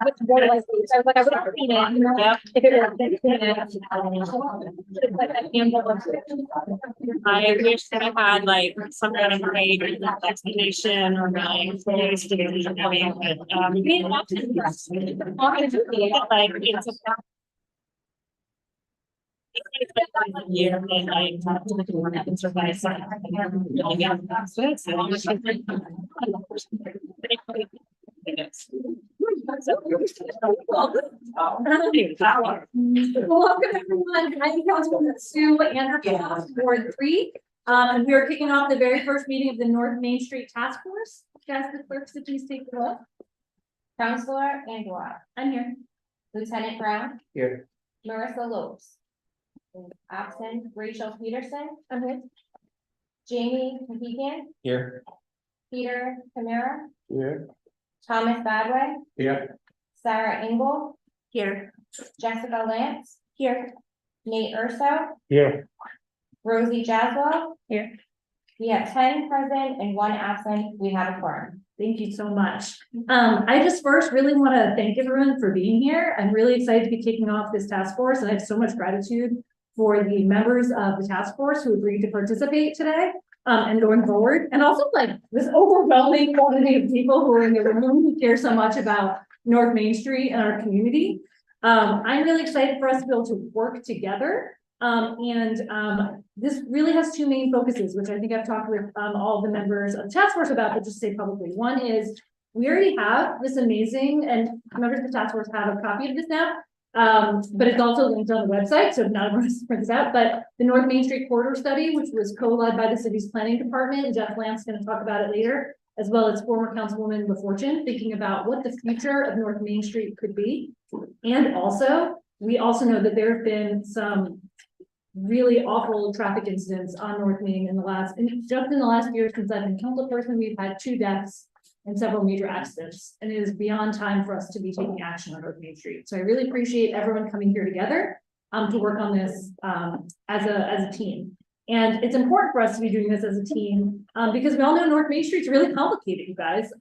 Which board was it? So I was like, I would have seen it, you know, if it was been I wish that I had like some kind of great explanation or like ways to get it going, but being often like it's a year and like what happens with my son. Welcome everyone. I'm Councilwoman Sue Anderson, Ward 3. We are kicking off the very first meeting of the North Main Street Task Force. Guys, the clerks, to please take the roll. Councilor Angela. I'm here. Lieutenant Brown. Here. Marissa Lopes. Absent. Rachel Peterson. I'm here. Jamie Mahigan. Here. Peter Camara. Here. Thomas Badway. Here. Sarah Engel. Here. Jessica Lance. Here. Nate Urso. Here. Rosie Jaswell. Here. We have 10 present and 1 absent. We have a quorum. Thank you so much. I just first really want to thank everyone for being here. I'm really excited to be kicking off this task force, and I have so much gratitude for the members of the task force who agreed to participate today and going forward. And also like this overwhelming quantity of people who are in the room who care so much about North Main Street and our community. I'm really excited for us to be able to work together. This really has 2 main focuses, which I think I've talked with all the members of the task force about, but just say publicly. One is we already have this amazing, and members of the task force have a copy of this now, but it's also linked on the website, so not everyone has to print this out. But the North Main Street Corridor Study, which was co-led by the city's planning department, and Jeff Lance is going to talk about it later, as well as former Councilwoman LaFortune, thinking about what the future of North Main Street could be. And also, we also know that there have been some really awful traffic incidents on North Main just in the last year since I've been councilperson. We've had 2 deaths and several major accidents, and it is beyond time for us to be taking action on North Main Street. So I really appreciate everyone coming here together to work on this as a team. And it's important for us to be doing this as a team because we all know North Main Street's really complicated, you guys.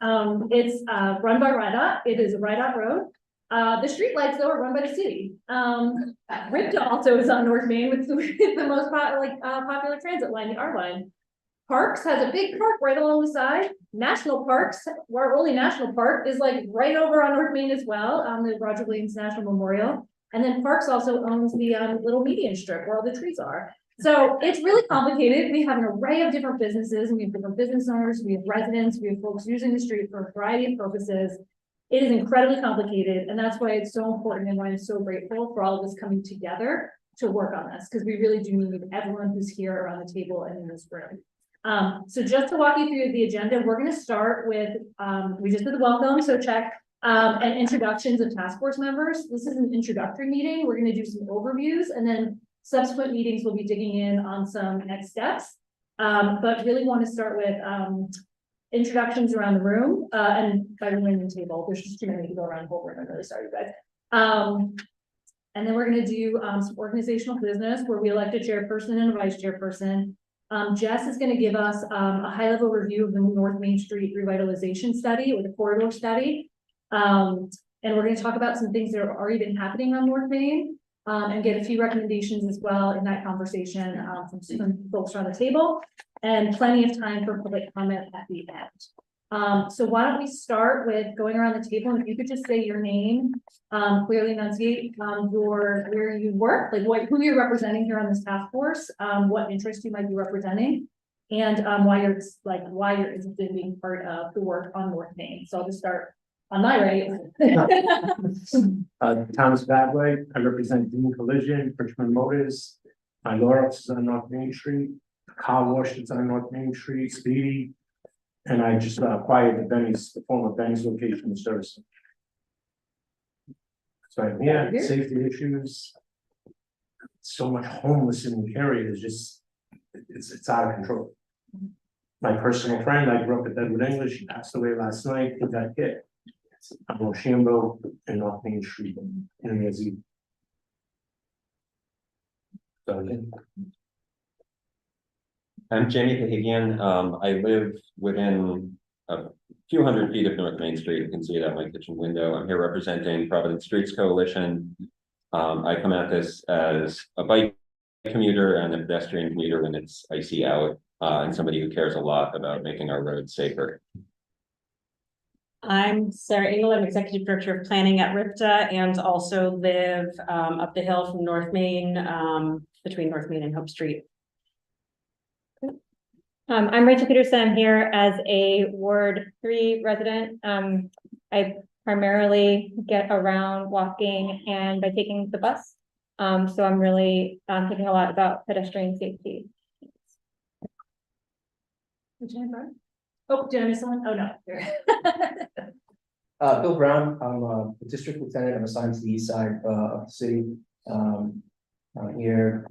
It's run by RIDOT. It is a RIDOT road. The street lights though are run by the city. RIPTA also is on North Main, which is the most popular transit line, the R line. Parks has a big park right along the side. National Parks, our only national park, is like right over on North Main as well, on the Roger Williams National Memorial. And then Parks also owns the little median strip where all the trees are. So it's really complicated. We have an array of different businesses, and we have different business owners, we have residents, we have folks using the street for a variety of purposes. It is incredibly complicated, and that's why it's so important and why I'm so grateful for all of us coming together to work on this, because we really do need everyone who's here around the table and in this room. So just to walk you through the agenda, we're going to start with, we just did the welcome, so check, and introductions of task force members. This is an introductory meeting. We're going to do some overviews, and then subsequent meetings we'll be digging in on some next steps. But really want to start with introductions around the room, and by running the table, there's just too many to go around the whole room. I'm really sorry, guys. And then we're going to do some organizational business where we elect a chairperson and a vice chairperson. Jess is going to give us a high-level review of the North Main Street revitalization study or the corridor study. And we're going to talk about some things that are already been happening on North Main and get a few recommendations as well in that conversation from some folks around the table, and plenty of time for public comment at the end. So why don't we start with going around the table, and if you could just say your name, clearly enunciate where you work, like who you're representing here on this task force, what interest you might be representing, and why you're interested in being part of the work on North Main. So I'll just start on my right. Thomas Badway. I represent Dean Collision, Richmond Motors. My law office is on North Main Street. Car wash is on North Main Street, Speedy. And I just acquired the former Benny's location of service. So yeah, safety issues. So much homeless in the area is just, it's out of control. My personal friend, I grew up at Edward English, he passed away last night, he got hit. I'm Rochambeau and North Main Street in New Year's Eve. So, yeah. I'm Jamie Cahagian. I live within a few hundred feet of North Main Street. You can see it out my kitchen window. I'm here representing Providence Streets Coalition. I come at this as a bike commuter and a pedestrian commuter when it's icy out, and somebody who cares a lot about making our roads safer. I'm Sarah Engel, I'm Executive Director of Planning at RIPTA and also live up the hill from North Main, between North Main and Hope Street. I'm Rachel Peterson. I'm here as a Ward 3 resident. I primarily get around walking and by taking the bus. So I'm really thinking a lot about pedestrian safety. Oh, did I miss someone? Oh, no. Bill Brown, I'm a district lieutenant. I'm assigned to the east side of the city. I'm here,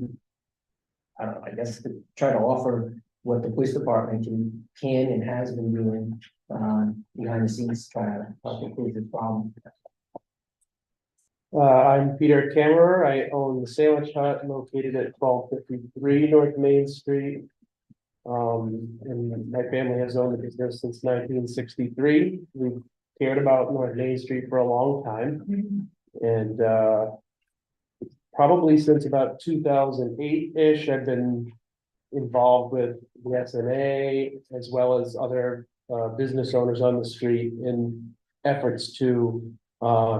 I don't know, I guess to try to offer what the police department can and has been doing behind the scenes to try to help improve this problem. I'm Peter Kammerer. I own the sandwich hut located at 1253 North Main Street. And my family has owned the business since 1963. We've cared about North Main Street for a long time. And probably since about 2008-ish, I've been involved with the SNA as well as other business owners on the street in efforts to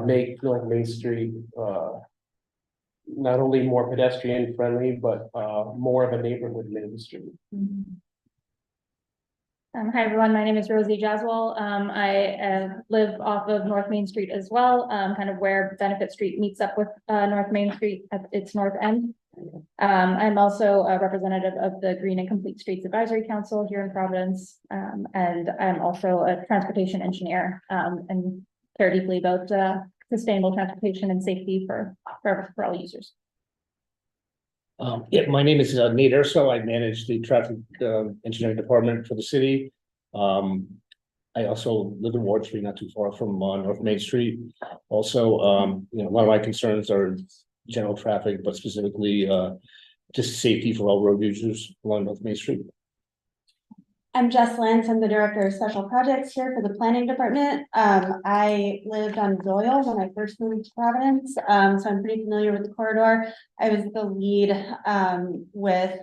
make North Main Street not only more pedestrian friendly, but more of a neighborhood main street. Hi, everyone. My name is Rosie Jaswal. I live off of North Main Street as well, kind of where Benefit Street meets up with North Main Street at its north end. I'm also a representative of the Green and Complete Streets Advisory Council here in Providence. And I'm also a transportation engineer and care deeply about sustainable transportation and safety for all users. Yeah, my name is Nate Urso. I manage the traffic engineering department for the city. I also live in Ward 3, not too far from North Main Street. Also, a lot of my concerns are general traffic, but specifically just safety for all road users along North Main Street. I'm Jess Lance. I'm the Director of Special Projects here for the Planning Department. I lived on Doyle when I first moved to Providence, so I'm pretty familiar with the corridor. I was the lead with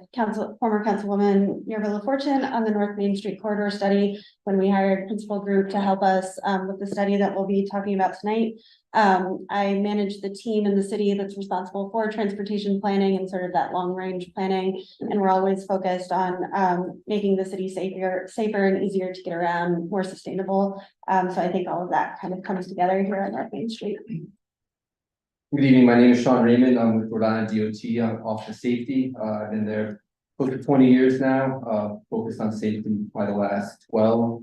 former Councilwoman Mirva LaFortune on the North Main Street Corridor study when we hired Principal Group to help us with the study that we'll be talking about tonight. I manage the team in the city that's responsible for transportation planning and sort of that long range planning. And we're always focused on making the city safer and easier to get around, more sustainable. So I think all of that kind of comes together here on North Main Street. Good evening. My name is Sean Raymond. I'm with Rhode Island DOT on Office of Safety. I've been there close to 20 years now, focused on safety by the last 12.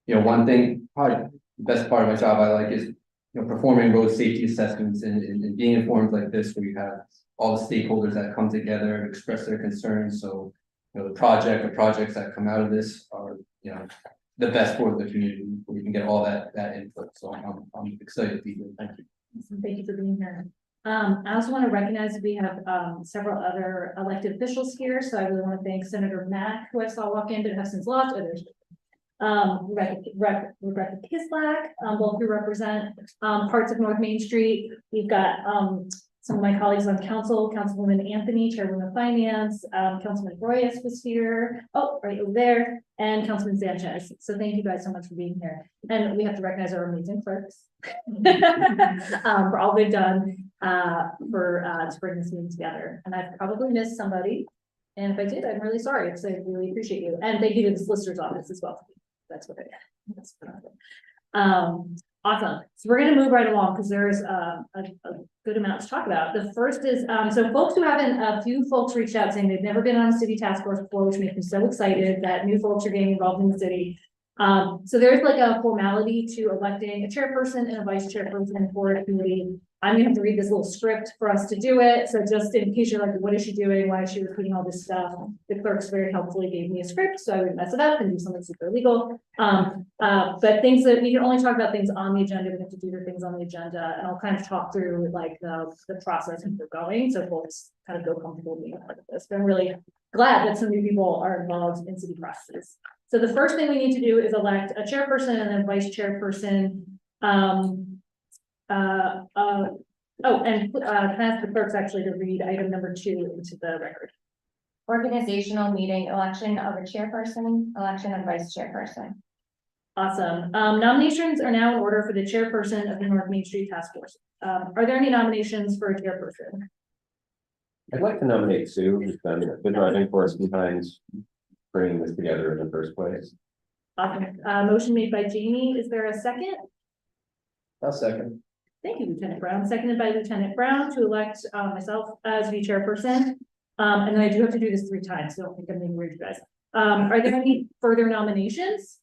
One thing, probably the best part of my job I like is performing road safety assessments and being in forums like this where you have all the stakeholders that come together and express their concerns. So, the projects that come out of this are, the best for the community where you can get all that input. So I'm excited to be here. Thank you. Thank you for being here. I also want to recognize that we have several other elected officials here. So I really want to thank Senator Mack, who I saw walk in, but have since lost. There's Rebecca Kislak, both who represent parts of North Main Street. We've got some of my colleagues on council, Councilwoman Anthony, Chairwoman of Finance, Councilman Royas was here, right over there, and Councilman Sanchez. So thank you guys so much for being here. And we have to recognize our amazing clerks for all they've done to bring this meeting together. And I've probably missed somebody. And if I did, I'm really sorry because I really appreciate you. And thank you to the solicitor's office as well. That's what that's awesome. So we're going to move right along because there's a good amount to talk about. The first is so folks who haven't, a few folks reached out saying they've never been on a city task force before, which makes me so excited that new folks are getting involved in the city. So there's like a formality to electing a chairperson and a vice chairperson for a committee. I'm gonna have to read this little script for us to do it. So just in case you're like, what is she doing? Why is she repeating all this stuff? The clerks very helpfully gave me a script so I wouldn't mess it up and do something super legal. But things that we can only talk about things on the agenda, we have to do the things on the agenda, and I'll kind of talk through like the process and we're going, so folks kind of feel comfortable being a part of this. But I'm really glad that so many people are involved in city processes. So the first thing we need to do is elect a chairperson and then vice chairperson. Can I ask the clerks actually to read item number 2 into the record? Organizational meeting, election of a chairperson, election of vice chairperson. Awesome. Nominations are now in order for the chairperson of the North Main Street Task Force. Are there any nominations for a chairperson? I'd like to nominate Sue, who's been the driving force behind bringing this together in the first place. Awesome. Motion made by Jamie. Is there a second? I'll second. Thank you, Lieutenant Brown. Seconded by Lieutenant Brown to elect myself as the chairperson. And then I do have to do this 3 times, so I don't think I'm being rude, you guys. Are there any further nominations?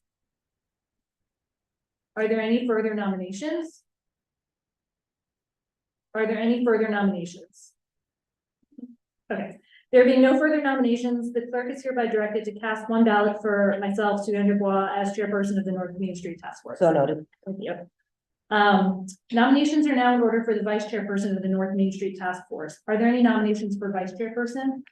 Are there any further nominations? Are there any further nominations? Okay, there being no further nominations, the clerk is hereby directed to cast 1 ballot for myself, Suzanne Dubois, as chairperson of the North Main Street Task Force. So noted. Thank you. Nominations are now in order for the vice chairperson of the North Main Street Task Force. Are there any nominations for vice chairperson?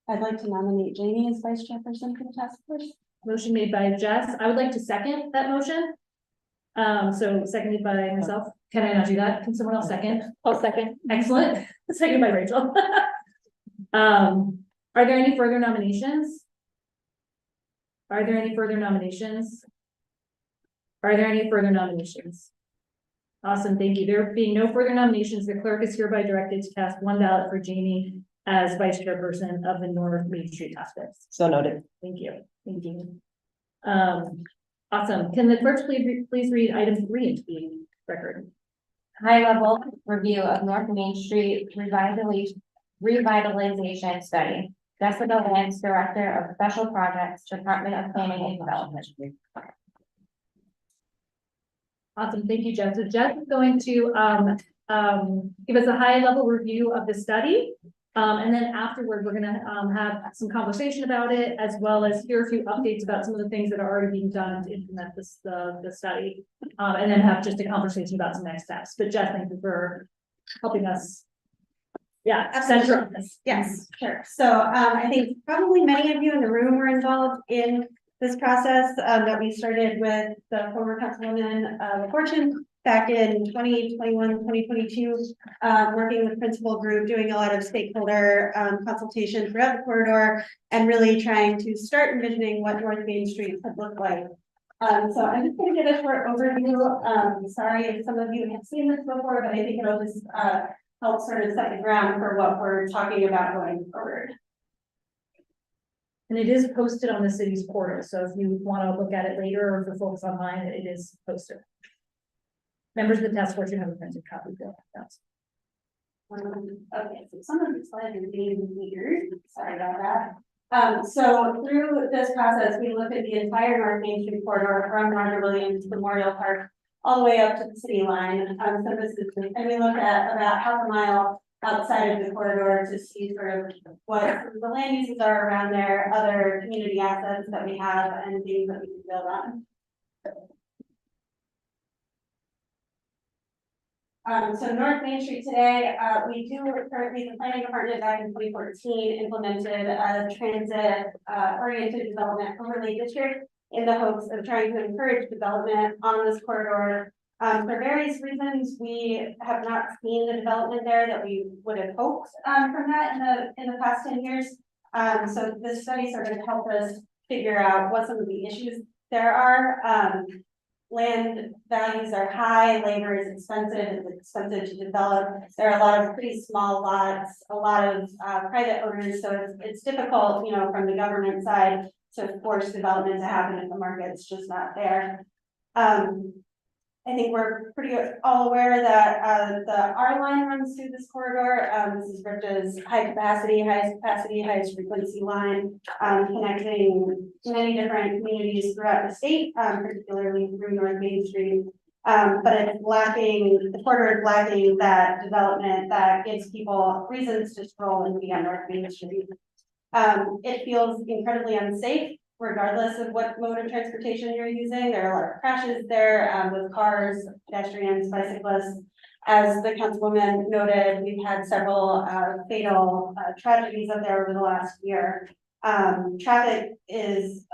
I'd like to nominate Jamie as vice chairperson for the task force. Motion made by Jess. I would like to second that motion. So seconded by myself. Can I not do that? Can someone else second? I'll second. Excellent. Seconded by Rachel. Are there any further nominations? Are there any further nominations? Are there any further nominations? Awesome, thank you. There being no further nominations, the clerk is hereby directed to cast 1 ballot for Jamie as vice chairperson of the North Main Street Task Force. So noted. Thank you. Thank you. Awesome. Can the clerks please read item 3 into the record? High level review of North Main Street revitalization study. Jessica Lance, Director of Special Projects, Department of Planning and Development. Awesome, thank you, Jess. So Jess is going to give us a high-level review of the study. And then afterward, we're gonna have some conversation about it, as well as hear a few updates about some of the things that are already being done to implement this, the study. And then have just a conversation about some next steps. But Jess, thank you for helping us. Yeah, center on this. Yes, sure. So I think probably many of you in the room were involved in this process that we started with the former Councilwoman Fortune back in 2021, 2022, working with principal group, doing a lot of stakeholder consultation throughout the corridor, and really trying to start envisioning what North Main Street could look like. So I'm just going to give a short overview. Sorry if some of you have seen this before, but I think it'll just help sort of set the ground for what we're talking about going forward. And it is posted on the city's portal, so if you want to look at it later or for folks online, it is posted. Members of the task force, you have a printed copy. Okay, so some of the slides are being weird. Sorry about that. So through this process, we looked at the entire North Main Street corridor from Roger Williams Memorial Park all the way up to the city line. So this is, and we looked at about half a mile outside of the corridor to see sort of what the land uses are around there, other community assets that we have, and things that we can build on. So North Main Street today, we do currently, the planning department back in 2014 implemented a transit oriented development overlay district in the hopes of trying to encourage development on this corridor. For various reasons, we have not seen the development there that we would have hoped from that in the past 10 years. So this study sort of helped us figure out what some of the issues there are. Land values are high, labor is expensive, it's expensive to develop. There are a lot of pretty small lots, a lot of private owners, so it's difficult, you know, from the government side to force development to happen if the market's just not there. I think we're pretty all aware that the R line runs through this corridor. This is RIPTA's highest capacity, highest frequency line, connecting many different communities throughout the state, particularly through North Main Street. But it's lacking, the corridor is lacking that development that gives people reasons to stroll and be on North Main Street. It feels incredibly unsafe, regardless of what mode of transportation you're using. There are a lot of crashes there with cars, pedestrians, bicyclists. As the councilwoman noted, we've had several fatal tragedies up there over the last year. Traffic is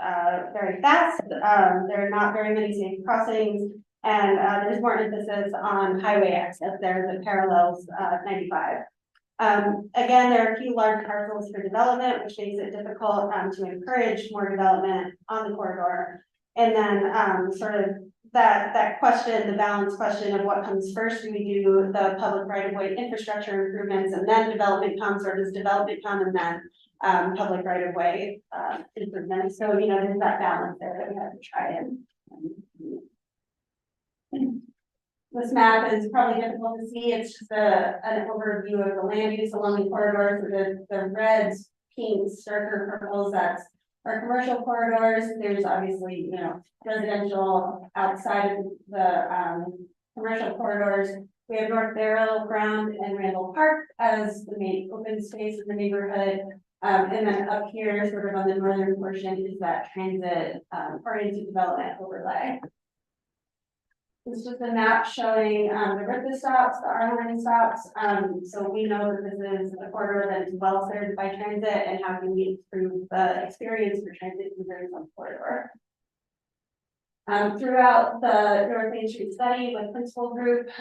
very fast, there are not very many safe crossings, and there's more emphasis on highway access there that parallels 95. Again, there are a few large parcels for development, which makes it difficult to encourage more development on the corridor. And then sort of that question, the balance question of what comes first, do we do the public right of way infrastructure improvements and then development comes, or does development come and then public right of way improvements? So, you know, there's that balance there that we have to try and. This map is probably difficult to see. It's just an overview of the land use along the corridor. So the reds, pinks, darker purples, that's our commercial corridors. There's obviously, you know, residential outside of the commercial corridors. We have North Barrow, Ground, and Randall Park as the main open space in the neighborhood. And then up here, sort of on the northern portion, is that transit oriented development overlay. This is the map showing the RIPTA stops, the R-line stops. So we know that this is a corridor that is well served by transit, and how can we improve the experience for transit users on the corridor. Throughout the North Main Street study with principal groups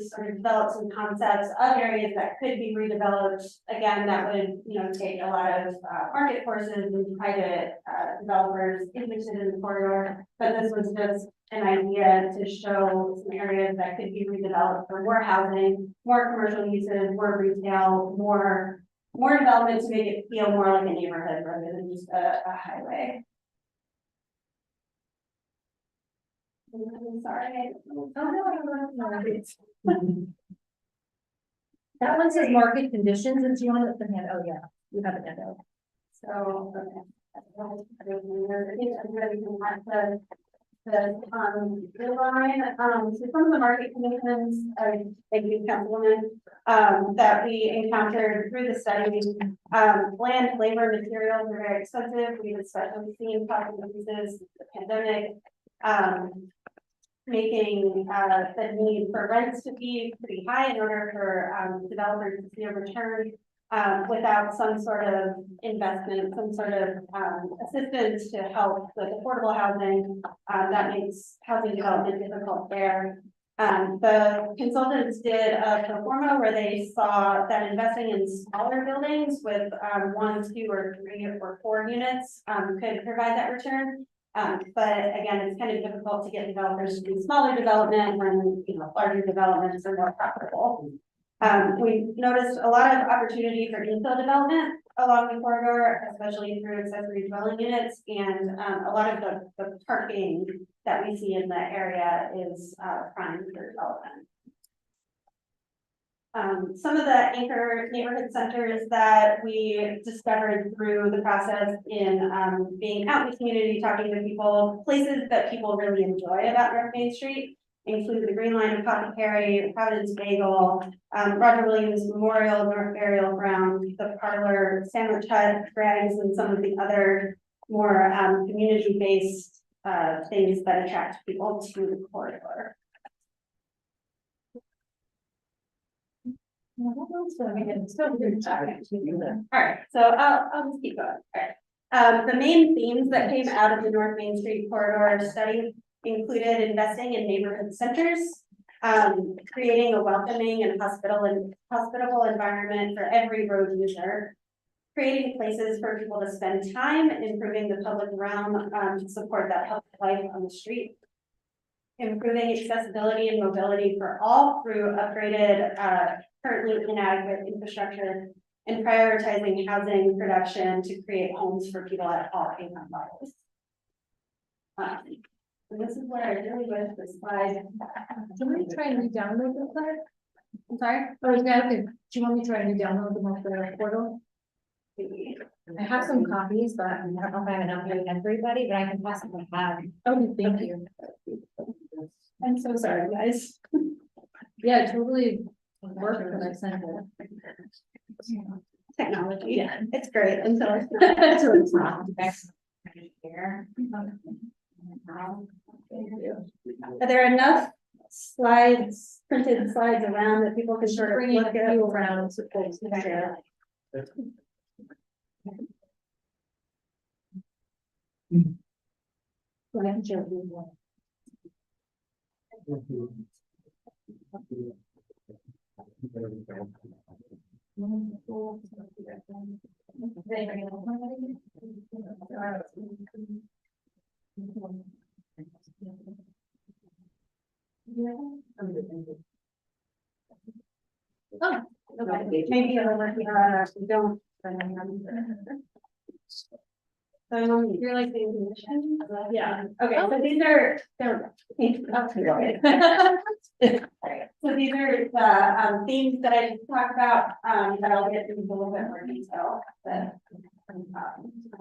sort of developed some concepts of areas that could be redeveloped. Again, that would, you know, take a lot of market forces and private developers interested in the corridor. But this was just an idea to show some areas that could be redeveloped for more housing, more commercial uses, more retail, more development to make it feel more like a neighborhood rather than just a highway. I'm sorry. No. That one says market conditions, and do you want to hand? Oh, yeah, you have it hand out. So, I think everybody can have the line, so some of the market conditions, thank you, Councilwoman, that we encountered through the study, land, labor, materials are very expensive. We've especially seen cost increases, the pandemic, making the need for rents to be pretty high in order for developers to see a return without some sort of investment, some sort of assistance to help with affordable housing. That makes housing development difficult there. The consultants did a pro forma where they saw that investing in smaller buildings with 1, 2, or 3, or 4 units could provide that return. But again, it's kind of difficult to get developers to do smaller development when, you know, larger developments are more profitable. We noticed a lot of opportunity for infill development along the corridor, especially through accessory dwelling units, and a lot of the parking that we see in the area is prime for development. Some of the anchor neighborhood centers that we discovered through the process in being out in the community, talking to people, places that people really enjoy about North Main Street include the Green Line Apothecary, Providence Bagel, Roger Williams Memorial, North Burial Ground, the Parlor, Sandwich Hut, Greg's, and some of the other more community-based things that attract people to the corridor. All right, so I'll just keep going. All right. The main themes that came out of the North Main Street corridor study included investing in neighborhood centers, creating a welcoming and hospitable environment for every road user, creating places for people to spend time, improving the public realm to support that public life on the street, improving accessibility and mobility for all through upgraded currently inadequate infrastructure, and prioritizing housing production to create homes for people at all income levels. And this is where I really wish the slide. Can we try and re-download the slide? I'm sorry? Oh, yeah, okay. Do you want me to try and re-download them off the portal? I have some copies, but I don't know if I have enough for everybody, but I can possibly have. Oh, thank you. I'm so sorry, guys. Yeah, totally worked when I sent it. Technology, yeah, it's great until it's That's what it's not. here. Are there enough slides, printed slides around that people can sort of Bringing a look at? few around so folks can share. Maybe a little bit, don't. So you're like the condition? Yeah. Okay, so these are, they're. So these are the themes that I just talked about, that I'll get into a little bit more detail.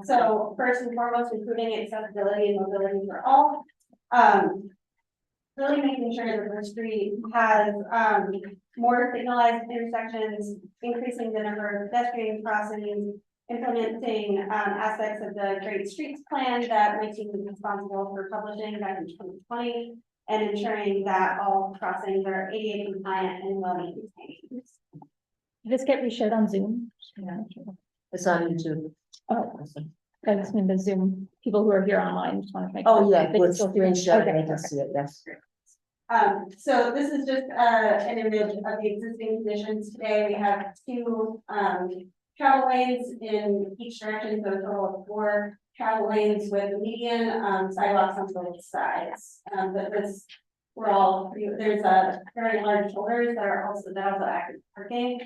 So first and foremost, improving accessibility and mobility for all. Really making sure that the street has more signalized intersections, increasing the number of pedestrian crossings, implementing aspects of the Great Streets Plan that my team was responsible for publishing back in 2020, and ensuring that all crossings are ADA compliant and well maintained. Did this get reshared on Zoom? It's on YouTube. Oh, I just mean the Zoom, people who are here online, just want to make. Oh, sure yeah, they can with still hear. screenshot, Okay, I can perfect. see it, yes. So this is just an image of the existing conditions. Today we have two travel lanes in each direction, so a total of 4 travel lanes with median sidewalks on both sides. But this, there's a very large shoulders that are also active parking.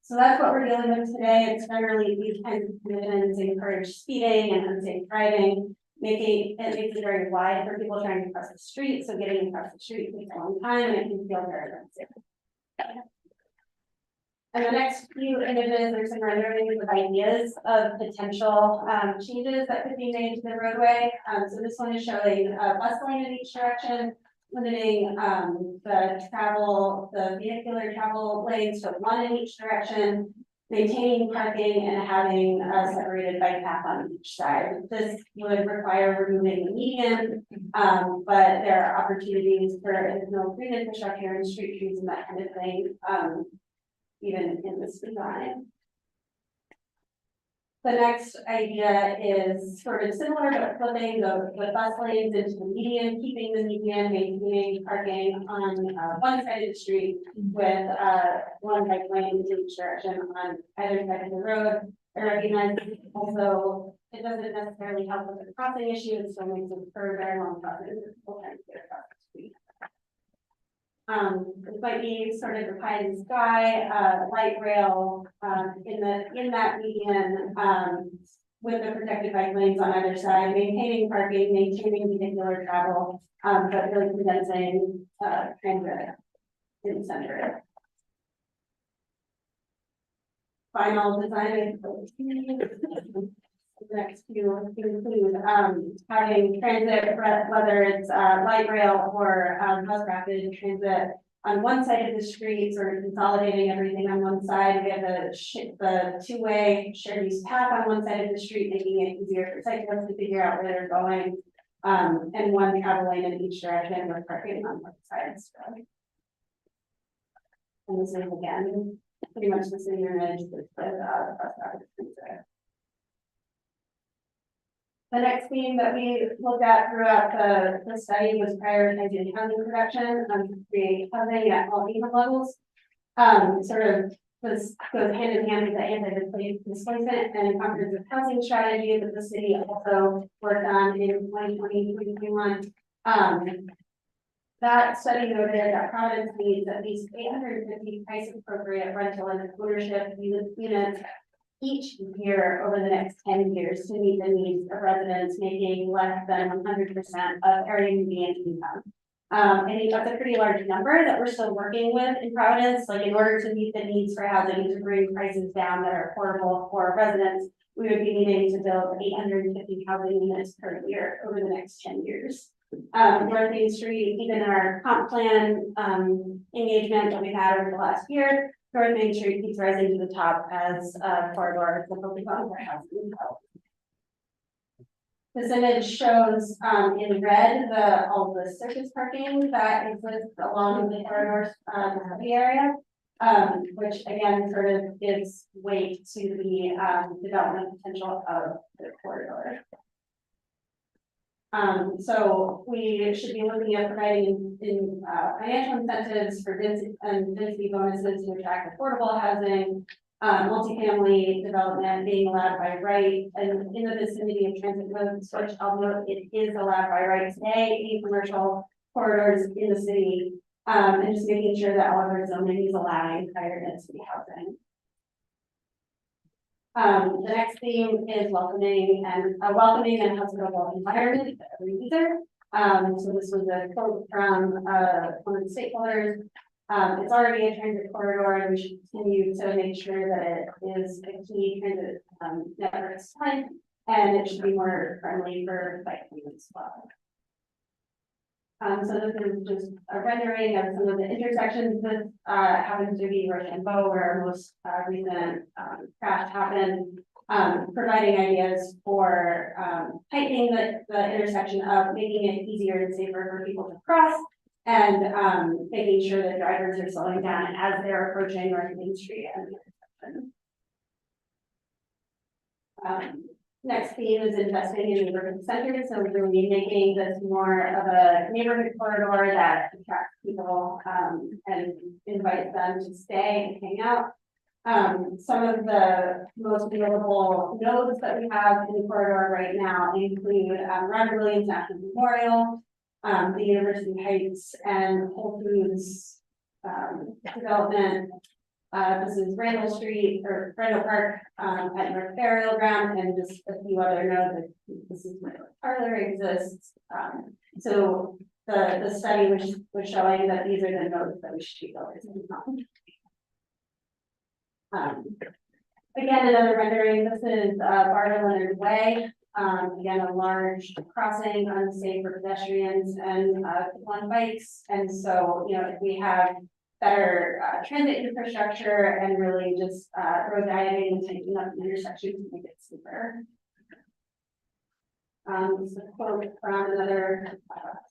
So that's what we're dealing with today. It's generally these kinds of conditions encourage speeding and unsafe driving, making it very wide for people trying to cross the street. So getting across the street takes a long time and it can feel very unsafe. And the next few images are some renderings of ideas of potential changes that could be made to the roadway. So this one is showing a bus lane in each direction, limiting the vehicular travel lanes to 1 in each direction, maintaining parking and having a separated bike path on each side. This would require removing the median, but there are opportunities for additional green infrastructure and street trees and that kind of thing. Even in this design. The next idea is sort of similar, but flipping the bus lanes into the median, keeping the median, maintaining parking on one side of the street with 1 bike lane in each direction on either side of the road. I recognize also it doesn't necessarily help with the crossing issue, it still makes it for very long crossings. People trying to get across the street. This might be sort of the pie in the sky, light rail, in that median, with the protected bike lanes on either side, maintaining parking, maintaining vehicular travel, but really condensing, transit in the center. Final design. The next few include having transit, whether it's light rail or bus-rapid transit on one side of the street, sort of consolidating everything on one side. We have the 2-way shared use path on one side of the street, making it easier for cyclists to figure out where they're going, and 1 travel lane in each direction with parking on both sides. And this is again pretty much the same image with the bus-rapid transit. The next theme that we looked at throughout the study was prioritizing housing production to create housing at all income levels. Sort of this goes hand in hand with the anti-displacement and comprehensive housing strategy that the city also worked on in 2020, 2021. That study noted that Providence needs at least 850 price appropriate rental and ownership units each year over the next 10 years to meet the needs of residents making less than 100% of area median income. I think that's a pretty large number that we're still working with in Providence. Like, in order to meet the needs for housing to bring prices down that are affordable for residents, we would be needing to build 850 housing units per year over the next 10 years. North Main Street, even our comp plan engagement that we've had over the last year, North Main Street keeps rising to the top as a corridor to focus on for housing. This image shows in red all the surface parking that exists along the corridor the area. which again sort of gives weight to the development potential of the corridor. So we should be looking at providing financial incentives for density bonuses to attract affordable housing, multifamily development being allowed by right, and in the vicinity of transit roads, which I'll note it is allowed by right today, in commercial corridors in the city, and just making sure that all of our zoning is allowing higher density housing. The next theme is welcoming and hospitable environment for every user. So this was a quote from one of the stakeholders. It's already a transit corridor, and we should continue to make sure that it is a key transit network time, and it should be more friendly for biking as well. So this is just a rendering of some of the intersections. This happens to be Rochambeau, where our most recent crash happened, providing ideas for tightening the intersection up, making it easier and safer for people to cross, and making sure that drivers are slowing down as they're approaching North Main Street and the intersection. Next theme is investing in neighborhood centers, so really making this more of a neighborhood corridor that attracts people and invites them to stay and hang out. Some of the most notable nodes that we have in the corridor right now include Roger Williams National Memorial, the University Heights and Whole Foods development. This is Randall Street or Randall Park at North Burial Ground, and just a few other nodes. This is where the parlor exists. So the study was showing that these are the nodes that we should be focusing on. Again, another rendering. This is Barter Leonard Way. Again, a large crossing, unsafe for pedestrians and on bikes. And so, you know, if we have better transit infrastructure and really just road dieting and taking up the intersections to make it safer. This is a quote from another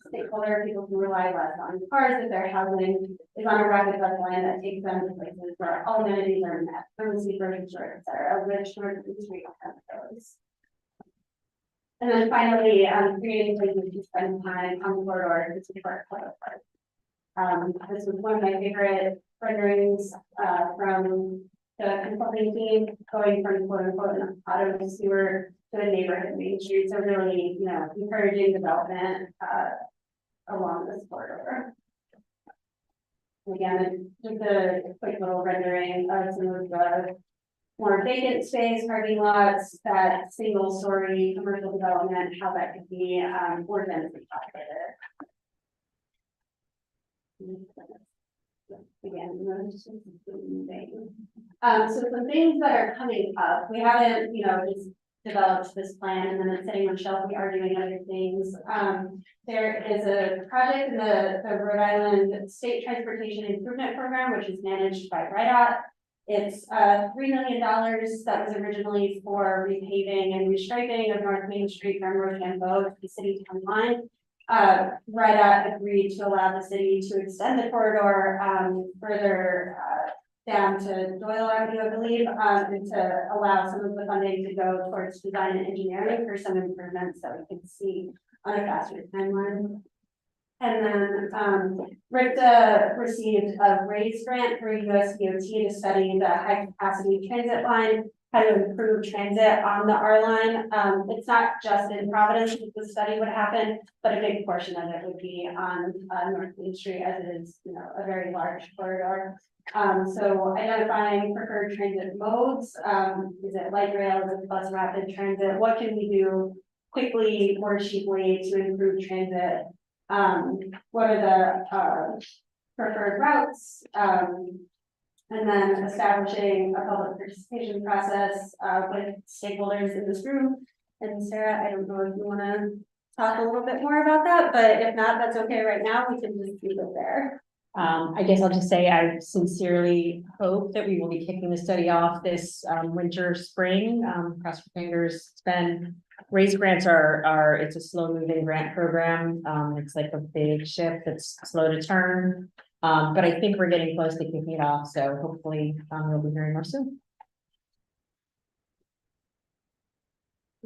stakeholder: people can rely less on cars if their housing is on a rapid bus line that takes them to places where all amenities are met, pharmacy, grocery store, et cetera, which North Main Street has those. And then finally, creating places to spend time on the corridor to support Florida Park. This was one of my favorite renderings from the consulting team, going from quote unquote an auto sewer to a neighborhood Main Street. So really, you know, encouraging development along this corridor. Again, just a quick little rendering of some of the more vacant space, parking lots, that single story commercial development, how that could be more densely populated. Again, so some things that are coming up, we haven't, you know, just developed this plan and then it's sitting on shelf. We are doing other things. There is a project in the Rhode Island State Transportation Improvement Program, which is managed by RIDOT. It's $3 million that was originally for repaving and restriping of North Main Street from Rochambeau to the city town line. RIDOT agreed to allow the city to extend the corridor further down to Doyle Avenue, I believe, and to allow some of the funding to go towards design and engineering for some improvements that we can see on a faster timeline. And then RIPTA received a RAISE grant for US DOT to study the high capacity transit line, how to improve transit on the R line. It's not just in Providence that the study would happen, but a big portion of it would be on North Main Street, as it is, you know, a very large corridor. So identifying preferred transit modes, is it light rail, is it bus rapid transit? What can we do quickly, more cheaply to improve transit? What are the preferred routes? And then establishing a public participation process with stakeholders in this room. And Sarah, I don't know if you want to talk a little bit more about that, but if not, that's okay right now. We can just leave it there. I guess I'll just say I sincerely hope that we will be kicking the study off this winter, spring. Cross your fingers. It's been RAISE grants it's a slow moving grant program. It's like a big ship that's slow to turn. But I think we're getting close to kicking it off, so hopefully, we'll be hearing more soon.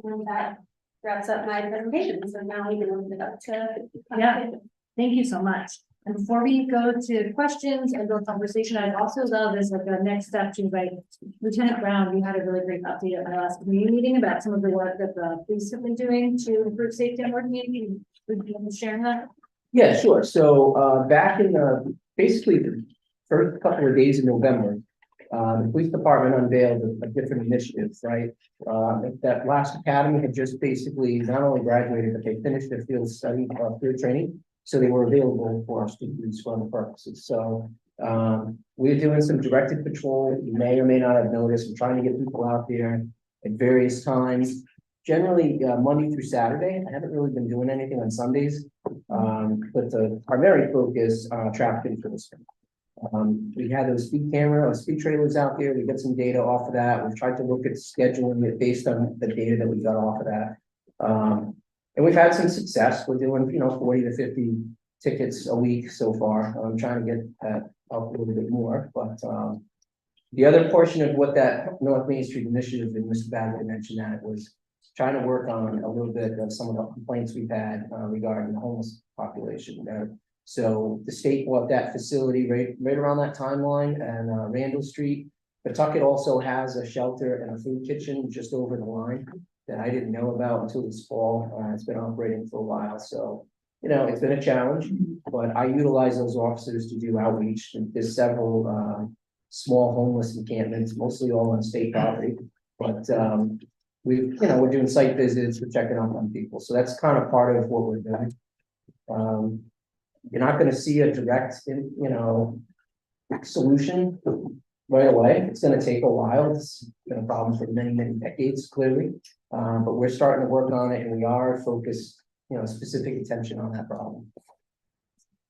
And that wraps up my presentation, so now we can open it up to. Yeah. Thank you so much. And before we go to questions and build conversation, I'd also love as like a next step to invite Lieutenant Brown. You had a really great update at my last community meeting about some of the work that the police have been doing to improve safety in our community. Would you mind sharing that? Yeah, sure. So, back in the, basically the first couple of days in November, the police department unveiled a different initiative, right? That last academy had just basically not only graduated, but they finished their field study, field training. So they were available for our students for other purposes. So, we're doing some directed patrol. You may or may not have noticed, we're trying to get people out there at various times. Generally, Monday through Saturday. I haven't really been doing anything on Sundays. But the primary focus on traffic enforcement. We had those speed trailers out there. We got some data off of that. We've tried to look at scheduling it based on the data that we got off of that. And we've had some success. We're doing, 40 to 50 tickets a week so far. I'm trying to get that up a little bit more, but, the other portion of what that North Main Street initiative, and Mr. Bagley mentioned that, was trying to work on a little bit of some of the complaints we've had regarding the homeless population there. So the state bought that facility right around that timeline and Randall Street. Pawtucket also has a shelter and a food kitchen just over the line that I didn't know about until this fall. It's been operating for a while, so it's been a challenge, but I utilize those officers to do outreach. There's several small homeless encampments, mostly all on state property, but we're doing site visits, we're checking up on people, so that's kind of part of what we're doing. You're not going to see a direct, solution right away. It's going to take a while. It's been a problem for many, many decades, clearly, but we're starting to work on it, and we are focused, specific attention on that problem.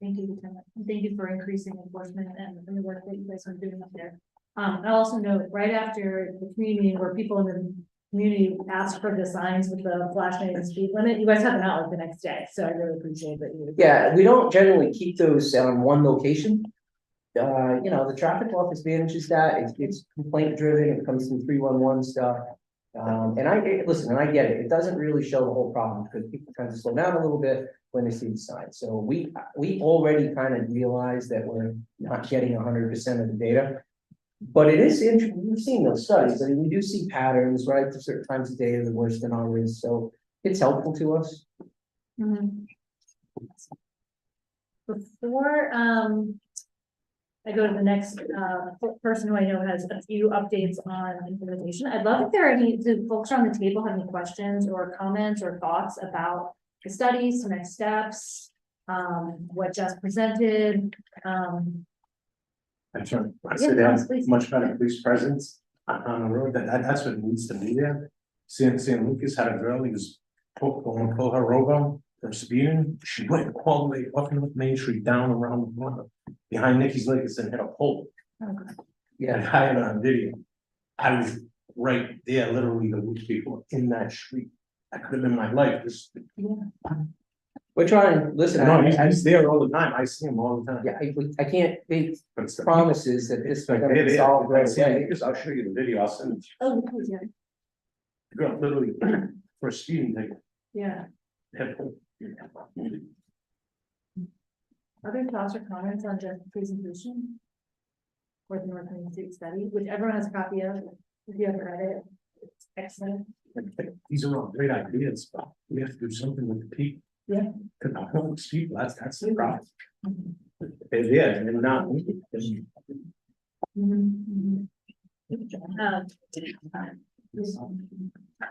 Thank you, Lieutenant. And thank you for increasing enforcement and the work that you guys are doing up there. I also know right after the community where people in the community asked for the signs with the flashing and speed limit, you guys have them out like the next day. So I really appreciate that. Yeah, we don't generally keep those on one location. The traffic office manages that. It's complaint driven. It comes from 311 stuff. And I get it. It doesn't really show the whole problem because people tend to slow down a little bit when they see the sign. So we already kind of realize that we're not getting 100% of the data. But it is interesting. We've seen those studies. I mean, we do see patterns, right? To certain times of day are worse than others. So it's helpful to us. Before I go to the next person who I know has a few updates on implementation, I'd love if there are any, do folks around the table have any questions or comments or thoughts about the studies, the next steps, what just presented? I'm sorry, I said that much better police presence on the road. That's what needs to be there. San Lucas had a girl, he was going to pull her over for speeding. She went all the way up Main Street, down around the corner behind Nikki's Lakes and hit a pole. Okay. Yeah, I had it on video. I was right there, literally the week before in that street. That could have been my life. We're trying, listen. No, he's there all the time. I see him all the time. Yeah, I can't make But it's the promises that this is Like, going to be yeah, solved right away. because I'll show you the video. I'll send it. Oh, yeah. The girl literally for a speeding ticket. Yeah. Hit pole. Other thoughts or comments on just the presentation? Or the North Main Street study, which everyone has a copy of, if you haven't read it, it's excellent. These are all great ideas, but we have to do something with the people. Yeah. Cause the homeless people, that's the problem. They're there and they're not.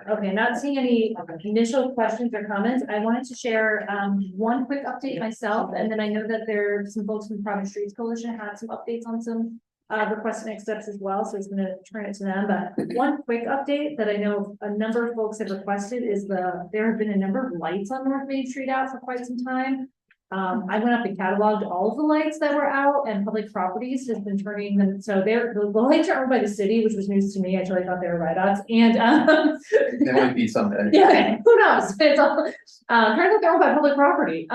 Okay, not seeing any initial questions or comments. I wanted to share one quick update myself, and then I know that there are some folks from the Providence Streets Coalition had some updates on some request next steps as well, so I was going to turn it to them. But one quick update that I know a number of folks have requested is there have been a number of lights on North Main Street out for quite some time. I went up and cataloged all of the lights that were out, and Public Properties has been turning them. So the lights are owned by the city, which was news to me. I totally thought they were write-outs. And They might be someday. yeah, who knows? It's all turns out they're owned by public property.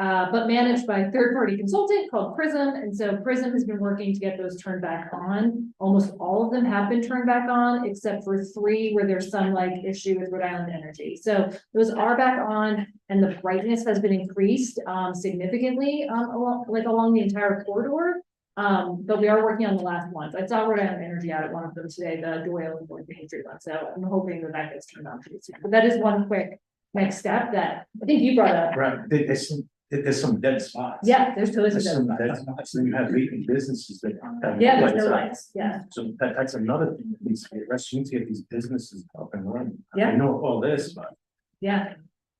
but managed by a third-party consultant called Prism. And so Prism has been working to get those turned back on. Almost all of them have been turned back on, except for 3 where there's some like issue with Rhode Island Energy. So those are back on, and the brightness has been increased significantly along the entire corridor. But we are working on the last ones. I saw Rhode Island Energy out at one of them today, the Doyle and North Main Street one. So I'm hoping that that gets turned on pretty soon. But that is one quick next step that I think you brought up. Right, there's some dead spots. Yeah, there's totally There's some. some dead spots, and you have vacant businesses that. have Yeah, there's lights no out. lights, yeah. So that's another thing that needs to be addressed. You need to get these businesses up and running. Yeah. I know all this, but. Yeah,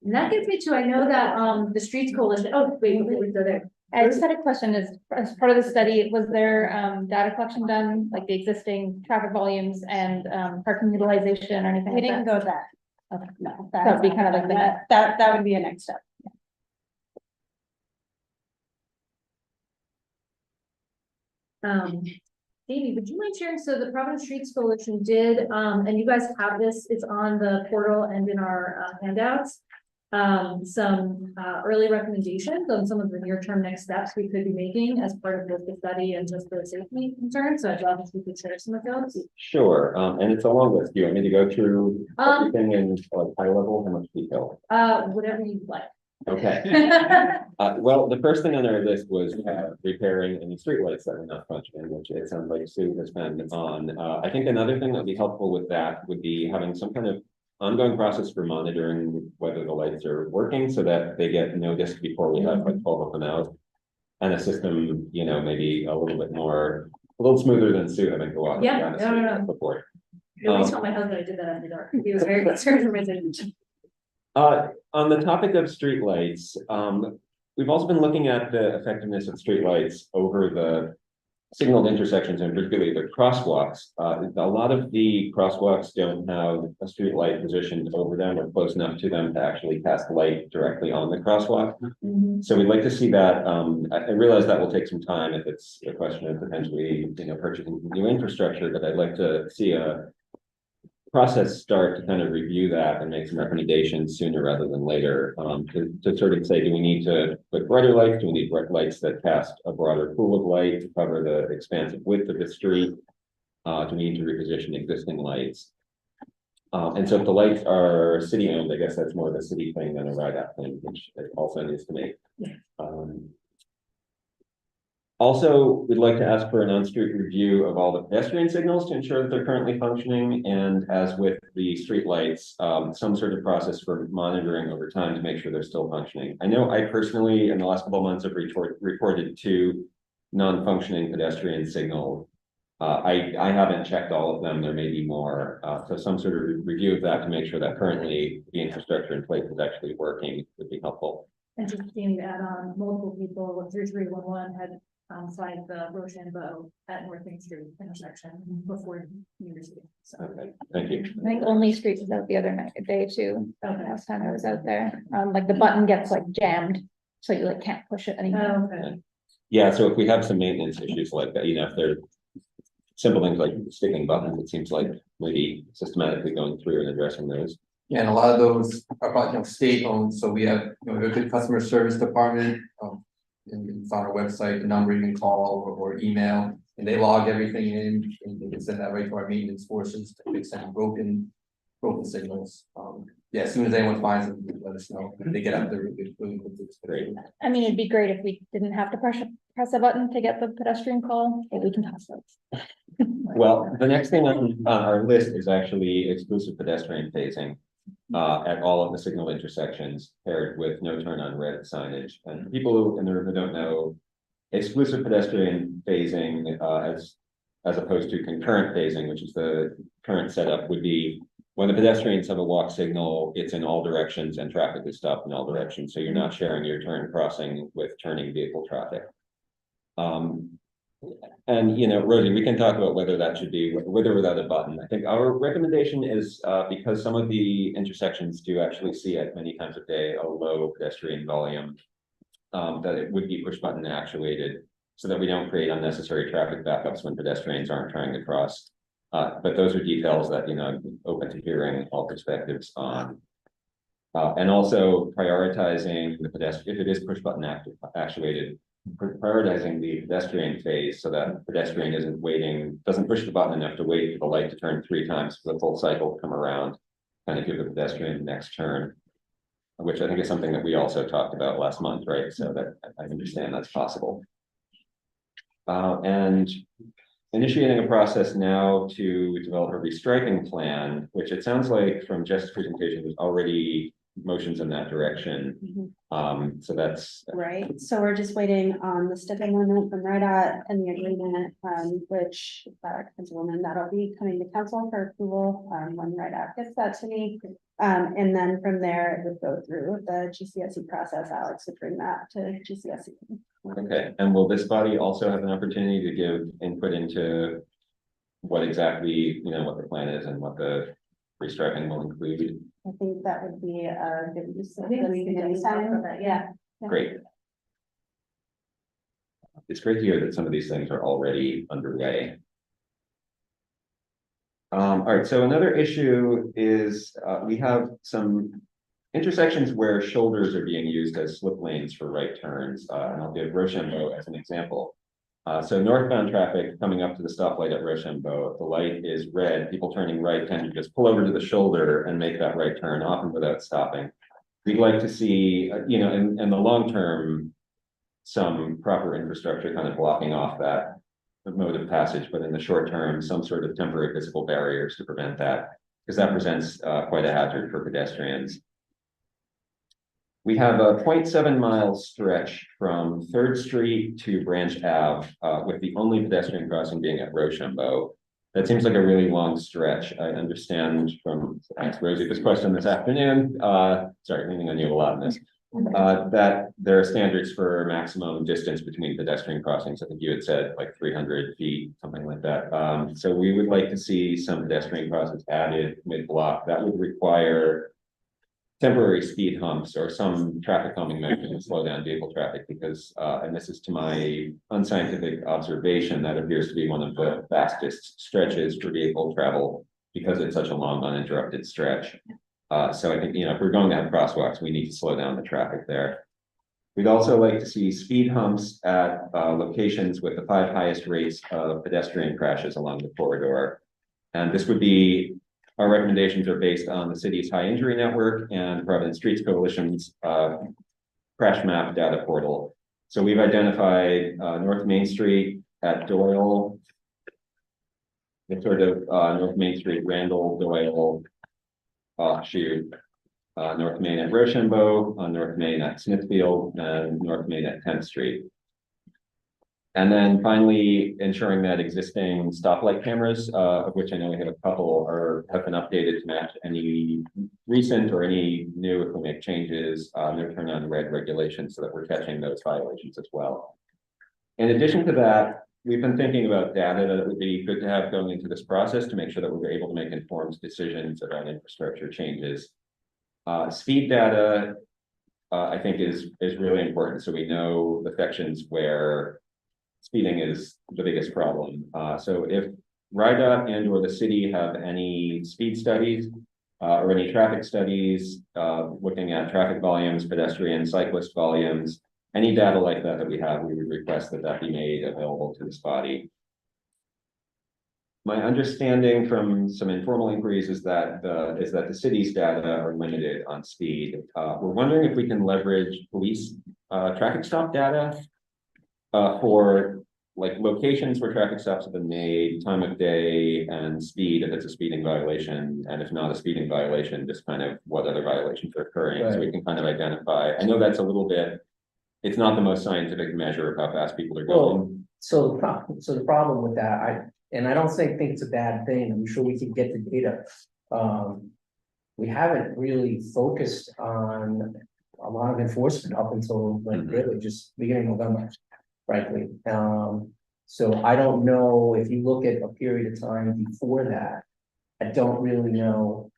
and that gets me to, I know that, the Streets Coalition, oh, wait, before we go there. I just had a question, as part of the study, was there, data collection done, like the existing traffic volumes and, parking utilization or anything We like didn't that? go that. Okay. No. That would be kind of like that. That would be a next step. Amy, would you mind sharing, so the Providence Streets Coalition did, and you guys have this, it's on the portal and in our handouts. Some early recommendations on some of the near-term next steps we could be making as part of both the study and just the safety concerns, so I'd love if we could share some of those. Sure, and it's a long list. Do you want me to go through everything in like high level, how much detail? Whatever you'd like. Okay, well, the first thing on our list was repairing any streetlights that were not functioning, which it sounds like Sue has been on. I think another thing that would be helpful with that would be having some kind of ongoing process for monitoring whether the lights are working, so that they get noticed before we have like 12 of them out. And a system, you know, maybe a little smoother than Sue having to walk. Yeah, no. Before. At least tell my husband I did that in the dark. He was very concerned for my safety. On the topic of streetlights, we've also been looking at the effectiveness of streetlights over the signaled intersections, and particularly the crosswalks. A lot of the crosswalks don't have a streetlight positioned over them or close enough to them to actually cast light directly on the crosswalk. So we'd like to see that. I realize that will take some time if it's a question of potentially, you know, purchasing new infrastructure, but I'd like to see a process start to kind of review that and make some recommendations sooner rather than later, to sort of say, do we need to put brighter lights? Do we need lights that cast a broader pool of light to cover the expansive width of the street? Do we need to reposition existing lights? And so if the lights are city owned, I guess that's more of a city thing than a RIDAP thing, which it also needs to make. Also, we'd like to ask for an on-street review of all the pedestrian signals to ensure that they're currently functioning. And as with the street lights, some sort of process for monitoring over time to make sure they're still functioning. I know I personally, in the last couple of months, have reported 2 non-functioning pedestrian signals. I haven't checked all of them. There may be more. So some sort of review of that to make sure that currently the infrastructure in place is actually working would be helpful. And just seeing that multiple people with 3311 had signed the Rochambeau at North Main Street intersection before New Year's Eve. So Okay, thank you. I think Only Streets was out the other day too, Okay. last time I was out there, like the button gets like jammed, so you like can't push it anymore. okay. Yeah, so if we have some maintenance issues like that, you know, if they're simple things like sticking buttons, it seems like maybe systematically going through and addressing those. Yeah, and a lot of those are probably, you know, state owned, so we have, you know, a good customer service department. And it's on our website, the number you can call or email, and they log everything in, and they can send that right to our maintenance forces to fix any broken signals. Yeah, as soon as anyone finds them, let us know. If they get out there really quickly. Great. I mean, it'd be great if we didn't have to press a button to get the pedestrian call, but we can toss those. Well, the next thing on our list is actually exclusive pedestrian phasing at all of the signal intersections paired with no turn on red signage. And for people who in the room who don't know, exclusive pedestrian phasing as opposed to concurrent phasing, which is the current setup, would be when the pedestrians have a walk signal, it's in all directions and traffic is stopped in all directions. So you're not sharing your turn crossing with turning vehicle traffic. And, you know, Rosie, we can talk about whether that should be with or without a button. I think our recommendation is because some of the intersections do actually see at many times a day a low pedestrian volume, that it would be push button actuated so that we don't create unnecessary traffic backups when pedestrians aren't trying to cross. But those are details that, you know, I'm open to hearing all perspectives on. And also prioritizing the pedestrian, if it is push button actuated, prioritizing the pedestrian phase so that pedestrian isn't waiting, doesn't push the button enough to wait for the light to turn 3 times for the full cycle to come around, kind of give the pedestrian the next turn, which I think is something that we also talked about last month, right? So that I understand that's possible. And initiating a process now to develop a restriping plan, which it sounds like from Jeff's presentation, there's already motions in that direction. So that's Right, so we're just waiting on the STIP amendment from RIDOT and the agreement, which, Councilwoman, that'll be coming to council for approval, when RIDOT gets that to me. And then from there, it would go through the GCSE process. Alex would bring that to GCSE. okay. And will this body also have an opportunity to give input into what exactly, what the plan is and what the restriping will include? I think that would be a good use of I think this we can committee just talk time. about that, yeah. Great. It's great to hear that some of these things are already underway. All right, so another issue is we have some intersections where shoulders are being used as slip lanes for right turns, and I'll give Rochambeau as an example. So northbound traffic coming up to the stoplight at Rochambeau, if the light is red, people turning right tend to just pull over to the shoulder and make that right turn, often without stopping. We'd like to see, in the long term, some proper infrastructure kind of blocking off that mode of passage, but in the short term, some sort of temporary physical barriers to prevent that, because that presents quite a hazard for pedestrians. We have a 0.7 mile stretch from 3rd Street to Branch Ave, with the only pedestrian crossing being at Rochambeau. That seems like a really long stretch. I understand from Rosie this question this afternoon, sorry, leaning on you a lot in this, that there are standards for maximum distance between pedestrian crossings. I think you had said like 300 feet, something like that. So we would like to see some pedestrian crossings added mid-block. That would require temporary speed humps or some traffic calming measures to slow down vehicle traffic, because, and this is to my unscientific observation, that appears to be one of the fastest stretches for vehicle travel because it's such a long uninterrupted stretch. So I think, if we're going to have crosswalks, we need to slow down the traffic there. We'd also like to see speed humps at locations with the 5 highest rates of pedestrian crashes along the corridor. And this would be, our recommendations are based on the city's high injury network and Providence Streets Coalition's crash map data portal. So we've identified North Main Street at Doyle, the sort of North Main Street, Randall, Doyle, offshoot, North Main at Rochambeau, North Main at Smithfield, and North Main at 10th Street. And then finally, ensuring that existing stoplight cameras, of which I know we have a couple, have been updated to match any recent or any new, if we make changes, no turn on red regulations, so that we're catching those violations as well. In addition to that, we've been thinking about data that would be good to have going into this process to make sure that we're able to make informed decisions around infrastructure changes. Speed data, I think is really important. So we know the sections where speeding is the biggest problem. So if RIDOT and or the city have any speed studies or any traffic studies looking at traffic volumes, pedestrian, cyclist volumes, any data like that we have, we would request that that be made available to this body. My understanding from some informal inquiries is that the city's data are limited on speed. We're wondering if we can leverage police traffic stop data for like locations where traffic stops have been made, time of day, and speed if it's a speeding violation, and if not a speeding violation, just kind of what other violations are occurring. Right. So we can kind of identify. I know that's a little bit, it's not the most scientific measure of how fast people are going. Well, so the problem with that, I don't think it's a bad thing. I'm sure we can get the data. We haven't really focused on a lot of enforcement up until like really just beginning of November, frankly. So I don't know if you look at a period of time before that, I don't really know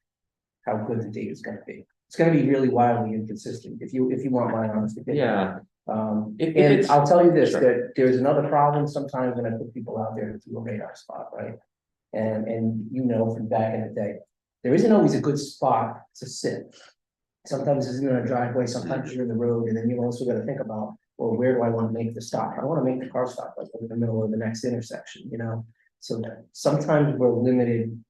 how good the data is going to be. It's going to be really wildly inconsistent. If you want my honest opinion. Yeah. And I'll tell you this, Sure. that there's another problem sometimes when I put people out there to do a radar spot, right? And from back in the day, there isn't always a good spot to sit. Sometimes it's in a driveway, sometimes you're in the road, and then you also gotta think about, well, where do I wanna make the stop? I wanna make the car stop like in the middle of the next intersection, you know? So that sometimes we're limited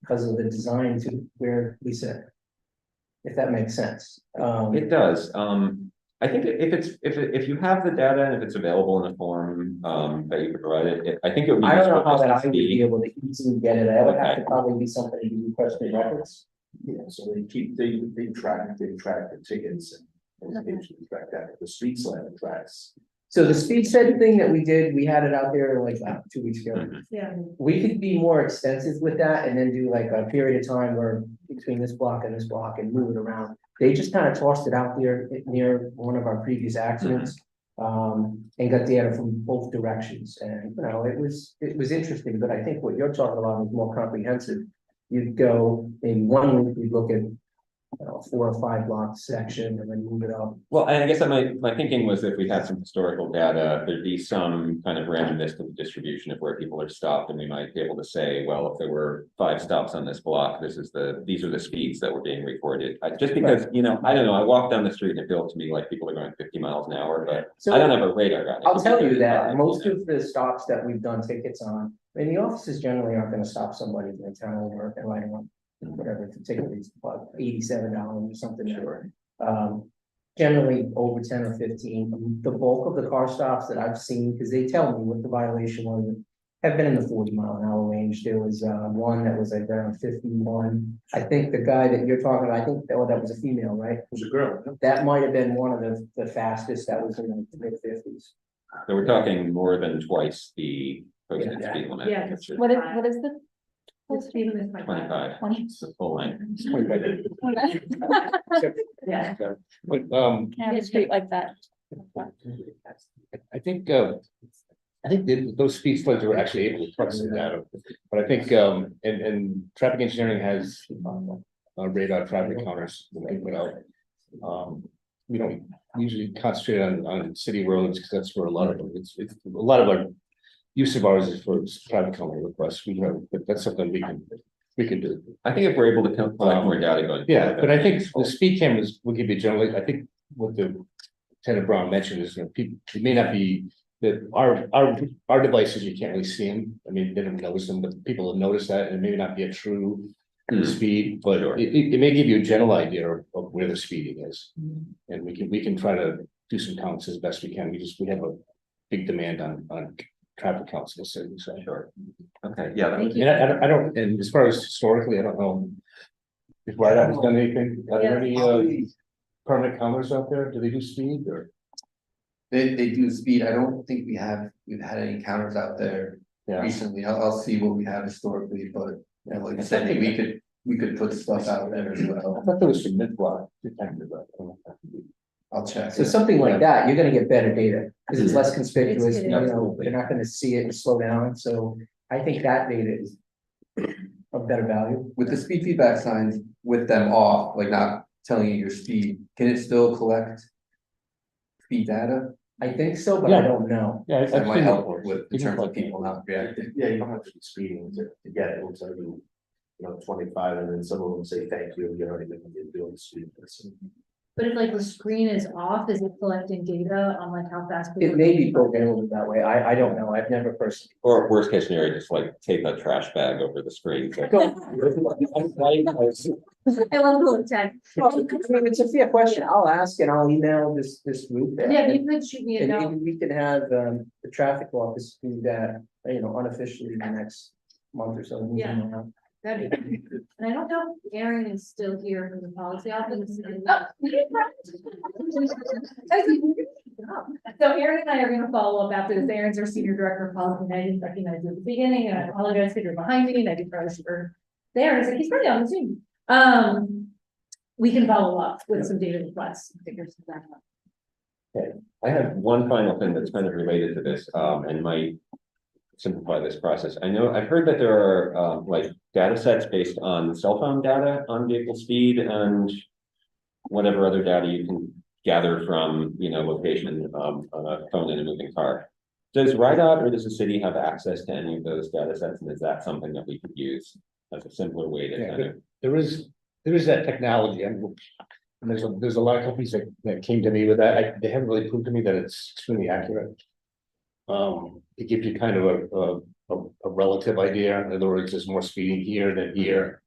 because of the design to where we sit. If that makes sense. It does. I think if you have the data and if it's available in a form, that you could provide it, I think it would be. I don't know useful how just that to I would be see- able to easily get it. That would have Okay. to probably be something you request in records. Yeah, so they track the tickets and they track that, the street side tracks. So the speed set thing that we did, we had it out there like 2 weeks ago. Mhm. Yeah. We could be more extensive with that and then do like a period of time where between this block and this block and move it around. They just kind of tossed it out there near one of our previous accidents. And got data from both directions and, you know, it was interesting, but I think what you're talking about is more comprehensive. You'd go in one week, you'd look at, you know, 4 or 5 block section and then move it up. Well, and I guess my thinking was if we had some historical data, there'd be some kind of randomness to the distribution of where people are stopped, and we might be able to say, well, if there were 5 stops on this block, these are the speeds that were being recorded. Just because, you know, I don't know, I walk down the street and it feels to me like people are going 50 miles an hour, but So I don't have a radar on it. I'll tell you that 35, most you know. of the stops that we've done tickets on, I mean, the offices generally aren't gonna stop somebody in town or and write them up. Whatever, the ticket is about $87 or something. Sure. Generally over 10 or 15, the bulk of the car stops that I've seen, because they tell me what the violation was, have been in the 40-mile-an-hour range. There was one that was like around 51. I think the guy that you're talking about, I think that was a female, right? It was a girl. That might have been one of the fastest that was in the mid-50s. So we're talking more than twice the posted Yeah. speed limit. Yeah. which is What is the? The speed limit is 25. 25, 20. it's the full length. Yeah. But, Yeah, a street like that. I think those speed slugs were actually able to crunch the data, but I think, and traffic engineering has radar traffic counters that they put out. We don't usually concentrate on city roads because that's where a lot of them, it's a lot of our use of ours is for traffic counter requests. We have, but that's something we can do. I think if we're able to collect more data going. Yeah, forward, but I that'd be think useful. the speed cameras will give you generally, I think what the Lieutenant Brown mentioned is, you know, people, it may not be that our devices, you can't really see them. I mean, they don't notice them, but people will notice that, and it may not be a true speed, but Sure. it may give you a general idea of where the speeding is. And we can try to do some counts as best we can. We have a big demand on traffic counts in the city, so. Sure. Okay, yeah, that would And I don't, and as far as historically, I don't know. If White has done anything, are there any permit counters out there? Do they do speed or? They do speed. I don't think we've had any counters out there Yeah, recently. I'll see what we have historically, but you know, like I said, we could put stuff out there as I well. thought there was some mid-block detected, but. I'll check. So something like that, you're gonna get better data, because it's less conspicuous, It's you good. know, you're not gonna see it and slow down, so I think that data is of better value. With the speed feedback signs, with them off, like not telling you your speed, can it still collect speed data? I think so, but I don't know. Yeah, That I've might seen help it. with in terms of people not reacting. Yeah, you don't have to be speeding to get it, it'll tell you, 25, and then some of them say thank you, you're already going to do the speed. But if like the screen is off, is it collecting data on like how fast? people It may be programmed that way, I don't know, I've never personally. Or worst case scenario, just like tape a trash bag over the screen. So- I love the tech. It's a fair question, I'll ask and I'll email this group. Yeah, if you could shoot me a And note. maybe we can have the traffic office do that, unofficially the next month or so. Yeah. That'd be great. And I don't know if Aaron is still here from the policy office. So Aaron and I are gonna follow up after this. Aaron's our senior director of policy, and I didn't recognize you at the beginning, and I apologize because you're behind me, and I didn't probably sure there, and I said, he's probably on the Zoom. We can follow up with some data requests, and figure some of that out. I have one final thing that's kind of related to this, and might simplify this process. I know, I've heard that there are, like, data sets based on cell phone data on vehicle speed and whatever other data you can gather from, location, on a phone in a moving car. Does RIDOT or does the city have access to any of those data sets, and is that something that we could use as a simpler way to Yeah, kind of? There is that technology, and And there's a lot of companies that came to me with that. They haven't really proved to me that it's extremely accurate. It gives you kind of a relative idea. In other words, there's more speeding here than here.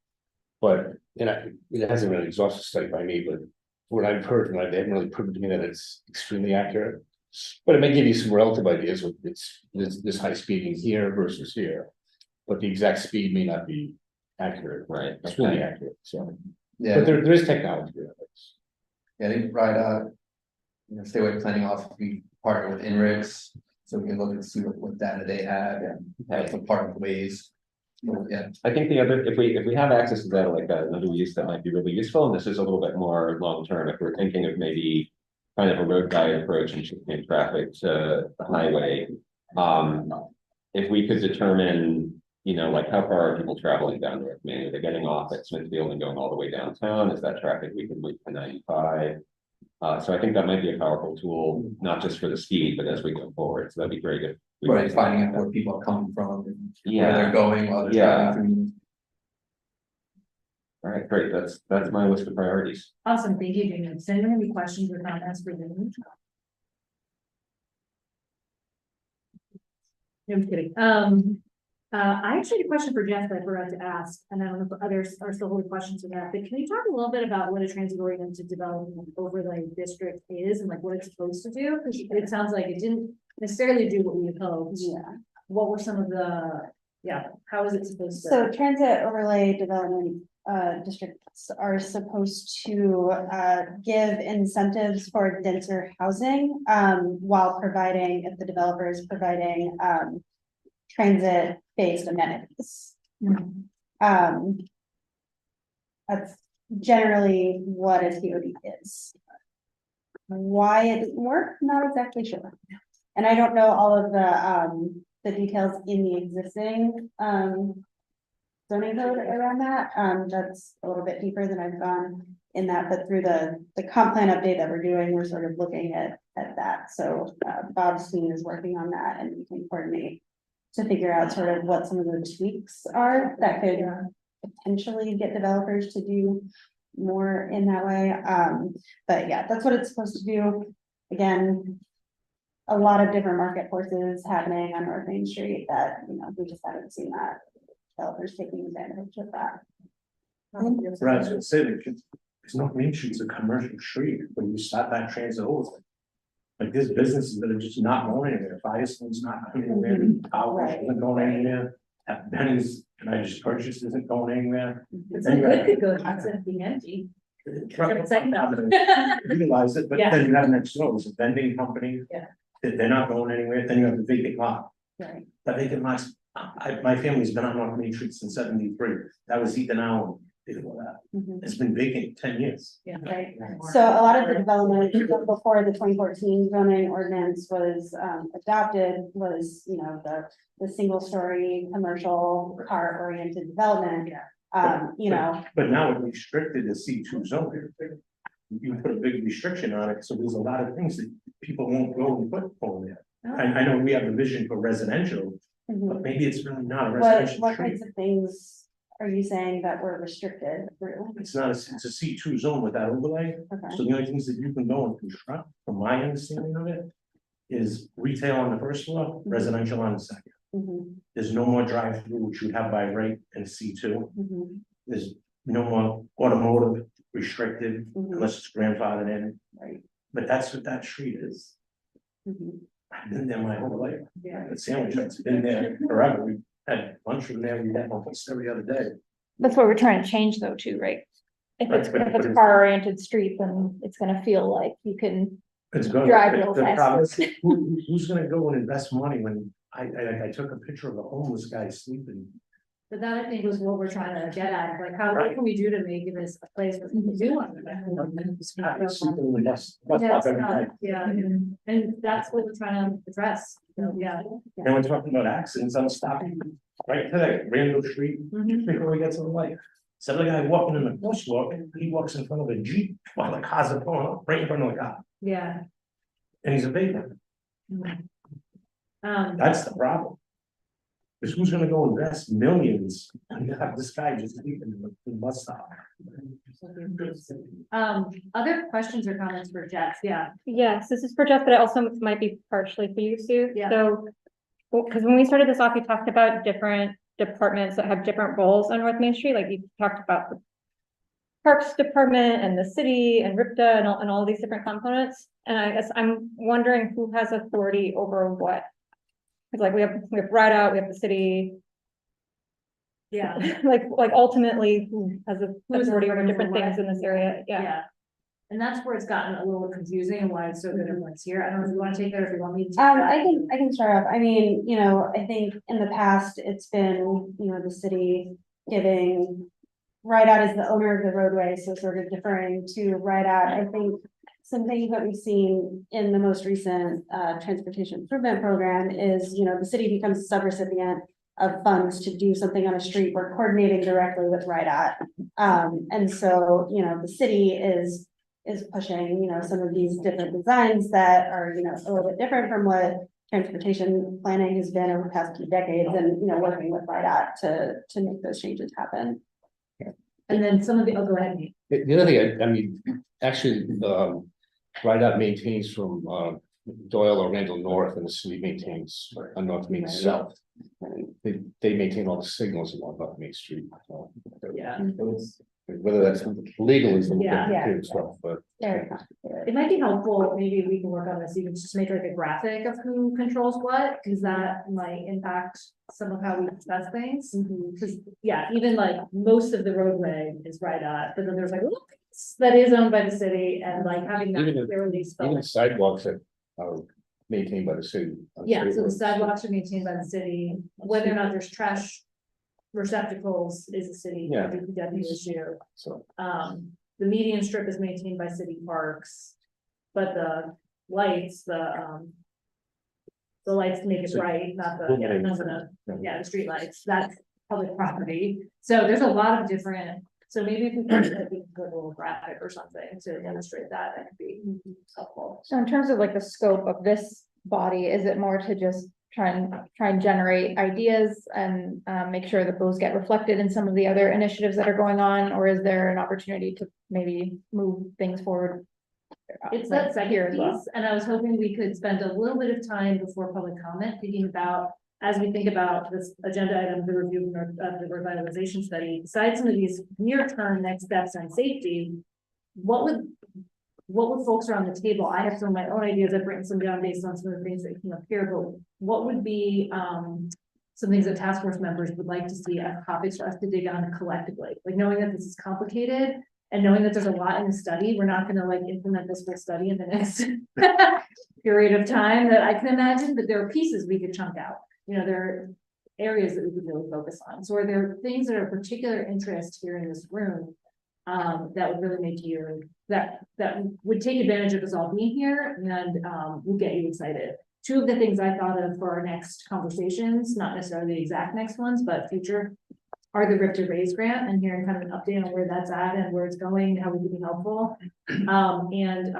But, it hasn't really exhausted study by me, but what I've heard, they haven't really proven to me that it's extremely accurate. But it may give you some relative ideas with this high speeding here versus here. But the exact speed may not be accurate. Right. Extremely accurate, so. Yeah, But there is technology there. yeah, they provide, statewide planning office, we partner with INRIX, so we can look and see what data they have and some part of the ways. So, yeah, I think the other, if we have access to that, like another use that might be really useful, and this is a little bit more long-term, if we're thinking of maybe kind of a road guide approach and shifting traffic to the highway. If we could determine, like how far are people traveling down North Main? Are they getting off at Smithfield and going all the way downtown? Is that traffic we can move to 95? So I think that might be a powerful tool, not just for the speed, but as we go forward. So that'd be great if. right, finding out where people are coming from and where Yeah, they're going, while they're Yeah. traveling all right, great. That's my list of priorities. Awesome, thank you, Dana. Does anyone have any questions or comments for Dana? No, I'm kidding. I actually had a question for Jeff that I forgot to ask, and I don't know if others are still holding questions for that, but can you talk a little bit about what a transit-oriented development overlay district is and like what it's supposed to do? Because it sounds like it didn't necessarily do what we had hoped. Yeah. What were some of the, how is it supposed to? So transit overlay development districts are supposed to give incentives for denser housing while providing, if the developer is providing transit-based amenities. That's generally what a TOD is. Why it didn't work, not exactly sure. And I don't know all of the details in the existing zoning code around that. That's a little bit deeper than I've gone in that, but through the comp plan update that we're doing, we're sort of looking at that. So Bob's team is working on that, and we can coordinate to figure out sort of what some of the tweaks are that could potentially get developers to do more in that way. But yeah, that's what it's supposed to do. Again, a lot of different market forces happening on North Main Street that, we just haven't seen that developers taking advantage of that. Right, I was gonna say, it's not Main Street's a commercial street, when you start that transit over. Like there's businesses that are just not going anywhere, Firestone's not going anywhere, Power isn't going anywhere. Benny's, and I just purchased, isn't going anywhere. It's a good to go, instead of being empty. Utilize it, but Yeah. then you have next door, it's a vending company. Yeah. They're not going anywhere, then you have the vacant lot. Right. That vacant lots, my family's been on North Main Street since '73, that was Ethan Allen before that. It's been vacant 10 years. Yeah. Right. So a lot of the development before the 2014 zoning ordinance was adopted was, the single story commercial car oriented development. But now it restricted the C2 zone. You put a big restriction on it, so there's a lot of things that people won't go and put on there. I know we have a vision for residential, but maybe it's really not a residential What street. kinds of things are you saying that were restricted? It's not, it's a C2 zone with that overlay, Okay. so the only things that you can go and construct, from my understanding of it, is retail on the first floor, residential on the second. There's no more drive-through, which you have by right in C2. There's no more automotive restricted unless it's grandfathered in. Right. But that's what that street is. I've been there my whole life. Yeah. The sandwich has been there forever. We had lunch from there, we had almost every other day. That's what we're trying to change though too, right? If it's a car oriented street, then it's gonna feel like you can, It's going. Drive real The fast. problem is, who's gonna go and invest money when I took a picture of a homeless guy sleeping. But that I think was what we're trying to get at, like what can we do to make this a place where people do want to live? Sleeping in the bus Yeah, stop it's every not- day. yeah, and that's what we're trying to address, so, yeah. And we're talking about accidents, I'm stopping right to that Randall Street before we get to the light. So the guy walking in the crosswalk, he walks in front of a Jeep while the cars are pulling up right in front of the car, Yeah. and he's a vagrant. That's the problem. Because who's gonna go invest millions and have this guy just leaving the bus stop? Other questions or comments for Jess? Yeah. Yes, this is for Jeff, but it also might be partially for you, Sue. Yeah. So, because when we started this off, you talked about different departments that have different roles on North Main Street, like you talked about the Parks Department and the city and RIPTA and all these different components. And I guess I'm wondering who has authority over what? It's like we have Ride Out, we have the city, Yeah. like ultimately who has Who's authority over authority different over things what? in this area, yeah. Yeah. And that's where it's gotten a little confusing and why it's so good everyone's here. I don't know if you want to take that or if you want me to. Take that. I can start off. I mean, you know, I think in the past, it's been, you know, the city giving Ride Out as the owner of the roadway, so sort of deferring to Ride Out. I think some things that we've seen in the most recent transportation improvement program is, you know, the city becomes a subrecipient of funds to do something on a street. We're coordinating directly with Ride Out. And so, you know, the city is pushing, you know, some of these different designs that are, you know, a little bit different from what transportation planning has been over the past few decades, and, you know, working with Ride Out to make those changes happen. And then some of the, oh, go ahead. Nate. The other thing, I mean, actually, Ride Out maintains from Doyle or Randall North, and the city maintains on North Main South. They maintain all the signals along North Main Street. Yeah. Whether that's legal is a little Yeah. bit complicated stuff, but. Very complicated. It might be helpful, maybe we can work on this, even just make like a graphic of who controls what, because that might impact some of how we discuss things. Because, yeah, even like most of the roadway is Ride Out, but then there's like a little piece that is owned by the city, and like having that Even clearly spelled. Even sidewalks that are maintained by the city. Yeah, so the sidewalks are maintained by the city, whether or not there's trash receptacles is a city Yeah. DPW issue. So, The median strip is maintained by city parks, but the lights, the lights make it So- right, not the, yeah, Illuminating. the street lights, that's public property. So there's a lot of different, so maybe if we could put a little graphic or something to illustrate that, that could be helpful. So in terms of like the scope of this body, is it more to just try and generate ideas and make sure that those get reflected in some of the other initiatives that are going on, or is there an opportunity to maybe move things forward? It's like that second here as well? piece, and I was hoping we could spend a little bit of time before public comment, thinking about, as we think about this agenda item, the review of the revitalization study, besides some of these near-term next steps on safety, what would folks around the table, I have some of my own ideas, I've written some down based on some of the things that came up here, but what would be some things that task force members would like to see as topics for us to dig on collectively, like knowing that this is complicated and knowing that there's a lot in the study, we're not gonna like implement this whole study in the next period of time that I can imagine, but there are pieces we could chunk out. You know, there are areas that we could really focus on. So are there things that are of particular interest here in this room that would really make you, that would take advantage of us all being here and would get you excited? Two of the things I thought of for our next conversations, not necessarily the exact next ones, but future, are the RIP to Raise grant and hearing kind of an update on where that's at and where it's going, how we can be helpful. And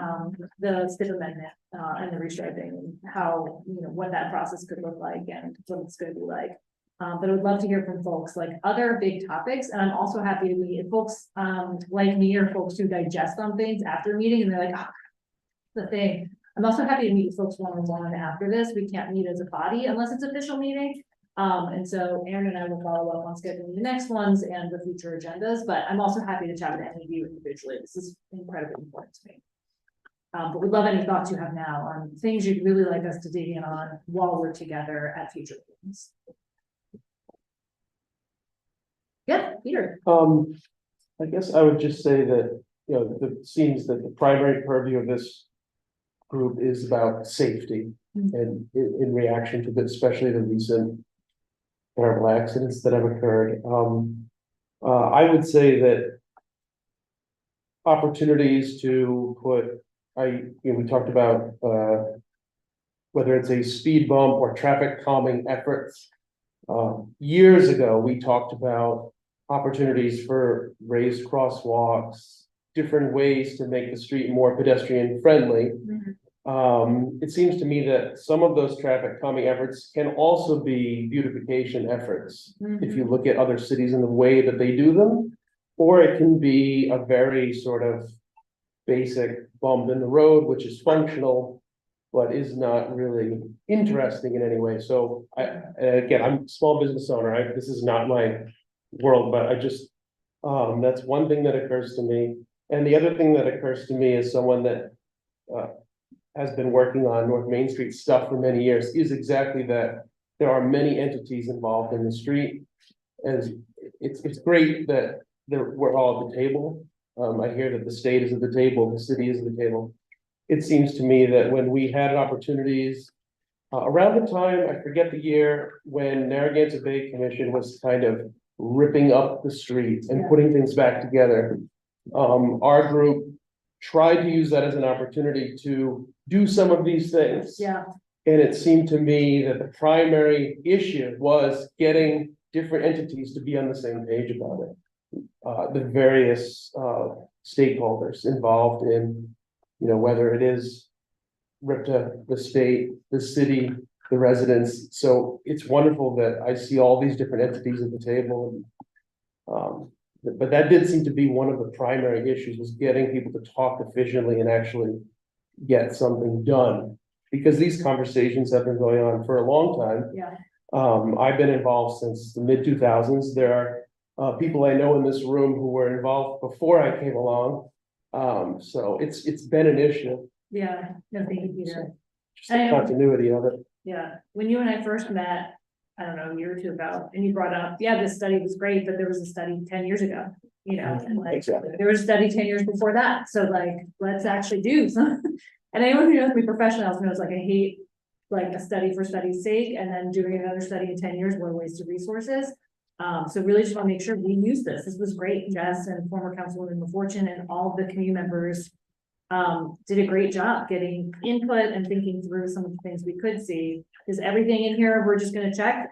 the STIP amendment and the restriping, and how, you know, what that process could look like and what it's gonna be like. But I would love to hear from folks like other big topics, and I'm also happy to meet if folks like me or folks who digest on things after a meeting and they're like, ah, the thing. I'm also happy to meet with folks one-on-one after this. We can't meet as a body unless it's official meeting. And so Aaron and I will follow up on scheduling the next ones and the future agendas, but I'm also happy to chat with any of you individually. This is incredibly important to me. But we'd love any thoughts you have now on things you'd really like us to dig in on while we're together at future meetings. Yeah, Peter. I guess I would just say that, you know, it seems that the primary purview of this group is about safety. And in reaction to especially the recent terrible accidents that have occurred. I would say that opportunities to put, we talked about whether it's a speed bump or traffic calming efforts. Years ago, we talked about opportunities for raised crosswalks, different ways to make the street more pedestrian friendly. It seems to me that some of those traffic calming efforts can also be beautification efforts. If you look at other cities and the way that they do them, or it can be a very sort of basic bump in the road, which is functional, but is not really interesting in any way. So again, I'm a small business owner. This is not my world, but I just, that's one thing that occurs to me. And the other thing that occurs to me as someone that, has been working on North Main Street stuff for many years is exactly that. There are many entities involved in the street. And it's great that we're all at the table. I hear that the state is at the table, the city is at the table. It seems to me that when we had opportunities, around the time, I forget the year, when Narragansett Bay Commission was kind of ripping up the street and putting things back together. Our group tried to use that as an opportunity to do some of these things. Yeah. And it seemed to me that the primary issue was getting different entities to be on the same page about it. The various stakeholders involved in, whether it is RIPTA, the state, the city, the residents. So it's wonderful that I see all these different entities at the table. But that did seem to be one of the primary issues, was getting people to talk efficiently and actually get something done. Because these conversations have been going on for a long time. Yeah. I've been involved since the mid-2000s. There are people I know in this room who were involved before I came along. So it's been an issue. Yeah, no, thank you, Peter. Just the continuity of it. Yeah, when you and I first met, I don't know, a year or two ago, and you brought up, this study was great, but there was a study 10 years ago, and like, Exactly. there was a study 10 years before that. So like, let's actually do some. And anyone who knows me professionals knows, like, I hate like a study for study's sake and then doing another study in 10 years, what a waste of resources. So really just want to make sure we use this. This was great. Jess and former Councilwoman McFortune and all the community members did a great job getting input and thinking through some of the things we could see. Is everything in here we're just gonna check?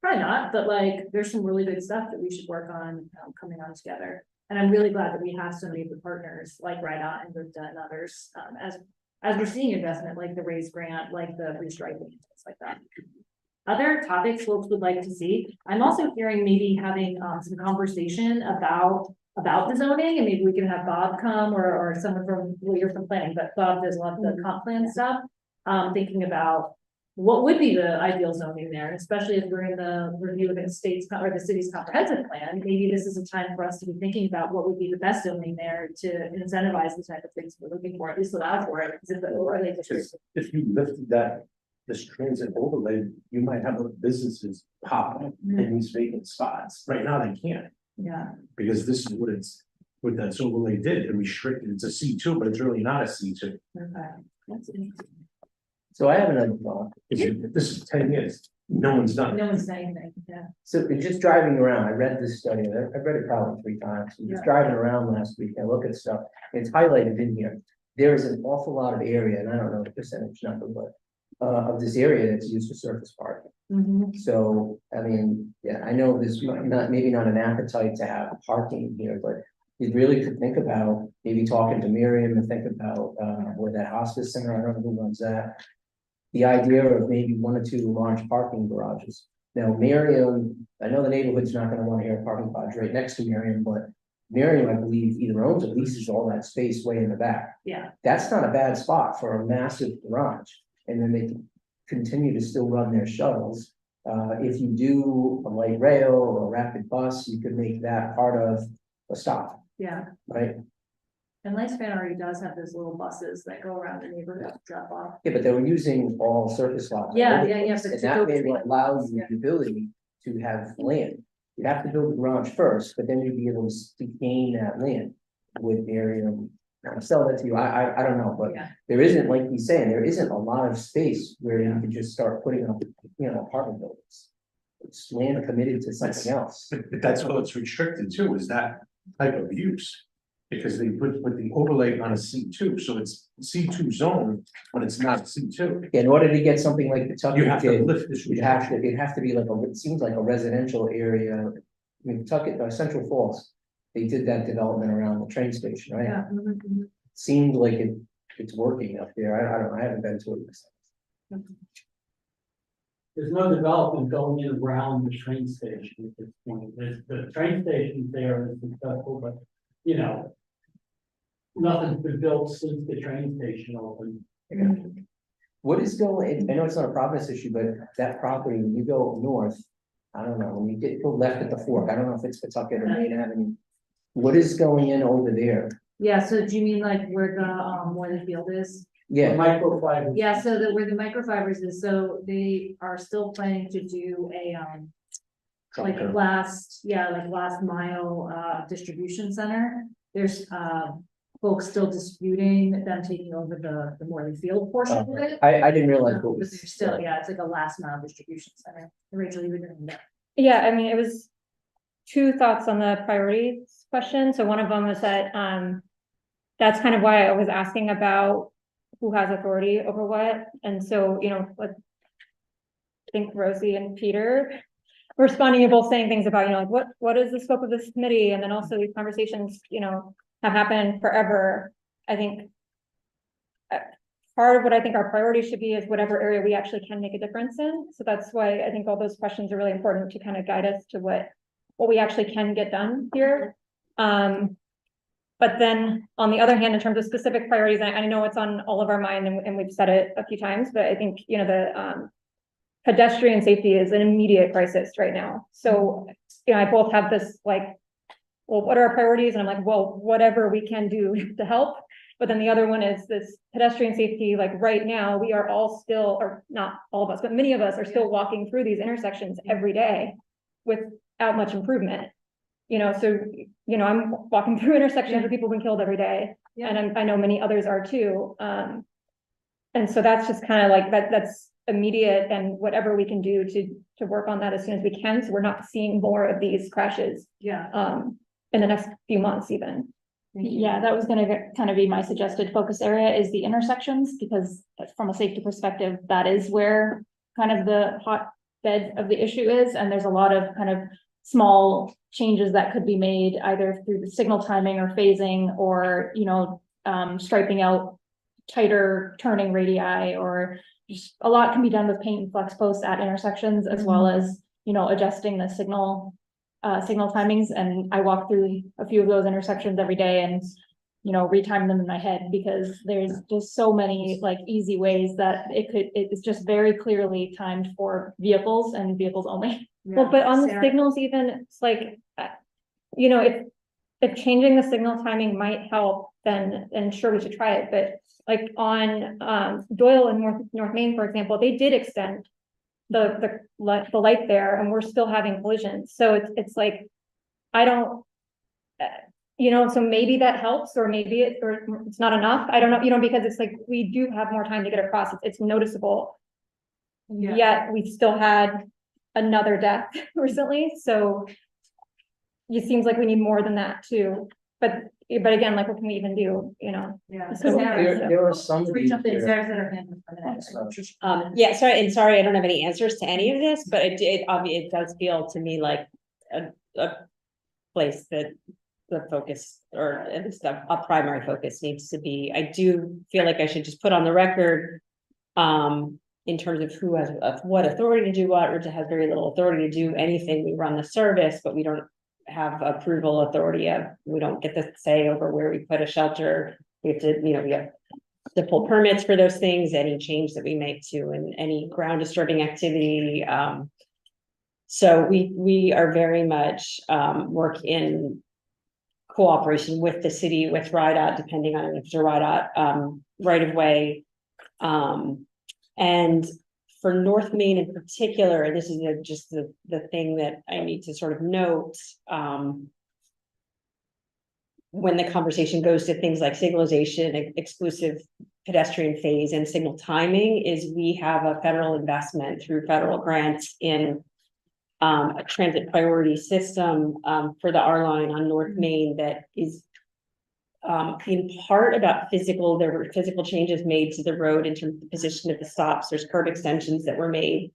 Probably not, but like, there's some really good stuff that we should work on coming on together. And I'm really glad that we have so many of the partners like RIDOT and RIPTA and others as we're seeing investment, like the RAISE grant, like the restriping, things like that. Other topics folks would like to see. I'm also hearing maybe having some conversation about the zoning, and maybe we can have Bob come or someone from, well, you're from planning, but Bob does a lot of the comp plan stuff. Thinking about what would be the ideal zoning there, and especially if we're in the review of the state's or the city's comprehensive plan, maybe this is a time for us to be thinking about what would be the best zoning there to incentivize the type of things we're looking for, at least allow for it. If you lifted this transit overlay, you might have businesses pop up in these vacant spots. Right now, they can't. Yeah. Because this is what that overlay did. It restricted, it's a C2, but it's really not a C2. Okay. That's interesting. So I have another thought. If this is 10 years, no one's done No it. one's saying anything, yeah. So just driving around, I read this study, I've read it probably 3 times, just driving around last week, I look at stuff, it's highlighted in here. There is an awful lot of area, and I don't know the percentage number, but of this area that's used for surface parking. So, I mean, I know there's maybe not an appetite to have parking here, but you really could think about maybe talking to Miriam and think about where that hospice center, I don't know who runs that. The idea of maybe 1 or 2 large parking garages. Now, Miriam, I know the neighborhood's not gonna wanna hear a parking garage right next to Miriam, but Miriam, I believe, either owns or leases all that space way in the back. Yeah. That's not a bad spot for a massive garage. And then they can continue to still run their shuttles. If you do a light rail or a rapid bus, you could make that part of a stop, Yeah. right? And Lifespan already does have those little buses that go around the neighborhood, drop off. Yeah, but they were using all surface lots. Yeah, all yeah, over yeah, the place, but And to that go may between- allow you the ability to have land. You'd have to build the garage first, but then you'd be able to gain that land with area. I'll sell that to you. I don't know, but Yeah. there isn't, like he's saying, there isn't a lot of space where you can just start putting up, apartment buildings. It's land committed to something else. But that's all it's restricted to, is that type of use. Because they put the overlay on a C2, so it's C2 zone, but it's not C2. In order to get something like the Tucket You have to did, lift this. it'd have to be like it seems like a residential area. I mean, Tucket, Central Falls, they did that development around the train station, right? Yeah. Seemed like it it's working up there. I don't know, I haven't been to it myself. There's no development going in around the train station at this point. There's the train station there is successful, but, you know, nothing's been built since the train station opened. What is going, I know it's not a Providence issue, but that property, when you go north, I don't know, when you get go left at the fork, I don't know if it's Pawtucket or Main Avenue. What is going in over there? Yeah, so do you mean like where the field is? Yeah, Microfiber. Yeah, so where the microfibers is, so they are still planning to do a, like last mile, distribution center. There's, folks still disputing them taking over the Morley Field portion of it. I didn't realize what But was. there's still, yeah, it's like a last mile distribution center. Rachel, you were doing that. Yeah, I mean, it was two thoughts on the priorities question. So one of them was that, that's kind of why I was asking about who has authority over what. And so, you know, like, I think Rosie and Peter responding, both saying things about, you know, like what is the scope of this committee? And then also these conversations, you know, have happened forever. I think part of what I think our priority should be is whatever area we actually can make a difference in. So that's why I think all those questions are really important to kind of guide us to what we actually can get done here. But then on the other hand, in terms of specific priorities, I know it's on all of our mind and we've said it a few times, but I think, you know, the pedestrian safety is an immediate crisis right now. So, you know, I both have this like, well, what are our priorities? And I'm like, well, whatever we can do to help. But then the other one is this pedestrian safety, like right now, we are all still, or not all of us, but many of us are still walking through these intersections every day without much improvement. You know, so, you know, I'm walking through intersections where people have been killed every day. And I know many others are too. And so that's just kind of like that's immediate, and whatever we can do to work on that as soon as we can, so we're not seeing more of these crashes. In the next few months even. Yeah, that was gonna kind of be my suggested focus area is the intersections, because from a safety perspective, that is where kind of the hotbed of the issue is, and there's a lot of kind of small changes that could be made either through the signal timing or phasing, or, you know, striping out tighter turning radii, or just a lot can be done with paint and flex posts at intersections, as well as, you know, adjusting the signal timings. And I walk through a few of those intersections every day and, you know, retime them in my head, because there's just so many like easy ways that it's just very clearly timed for vehicles and vehicles only. Well, but on the signals even, it's like, you know, if changing the signal timing might help, then sure, we should try it. But like on Doyle and North Main, for example, they did extend the light there, and we're still having collisions. So it's like, I don't, you know, so maybe that helps, or maybe it's not enough. I don't know, you know, because it's like, we do have more time to get across. It's noticeable. Yet we still had another death recently. So it seems like we need more than that too. But again, like, what can we even do, you know? So there are some. Yeah, sorry, I don't have any answers to any of this, but it does feel to me like a place that the focus, or at least a primary focus, needs to be. I do feel like I should just put on the record, in terms of who has what authority to do what, or has very little authority to do anything. We run the service, but we don't have approval authority we don't get to say over where we put a shelter. We have to, you know, we have to pull permits for those things, any change that we make to, and any ground disturbing activity. So we are very much work in cooperation with the city, with RIDOT, depending on if it's a RIDOT right of way. And for North Main in particular, and this is just the thing that I need to sort of note, when the conversation goes to things like signalization, exclusive pedestrian phase, and signal timing, is we have a federal investment through federal grants in a transit priority system for the R line on North Main that is in part about there were physical changes made to the road in terms of the position of the stops. There's curb extensions that were made,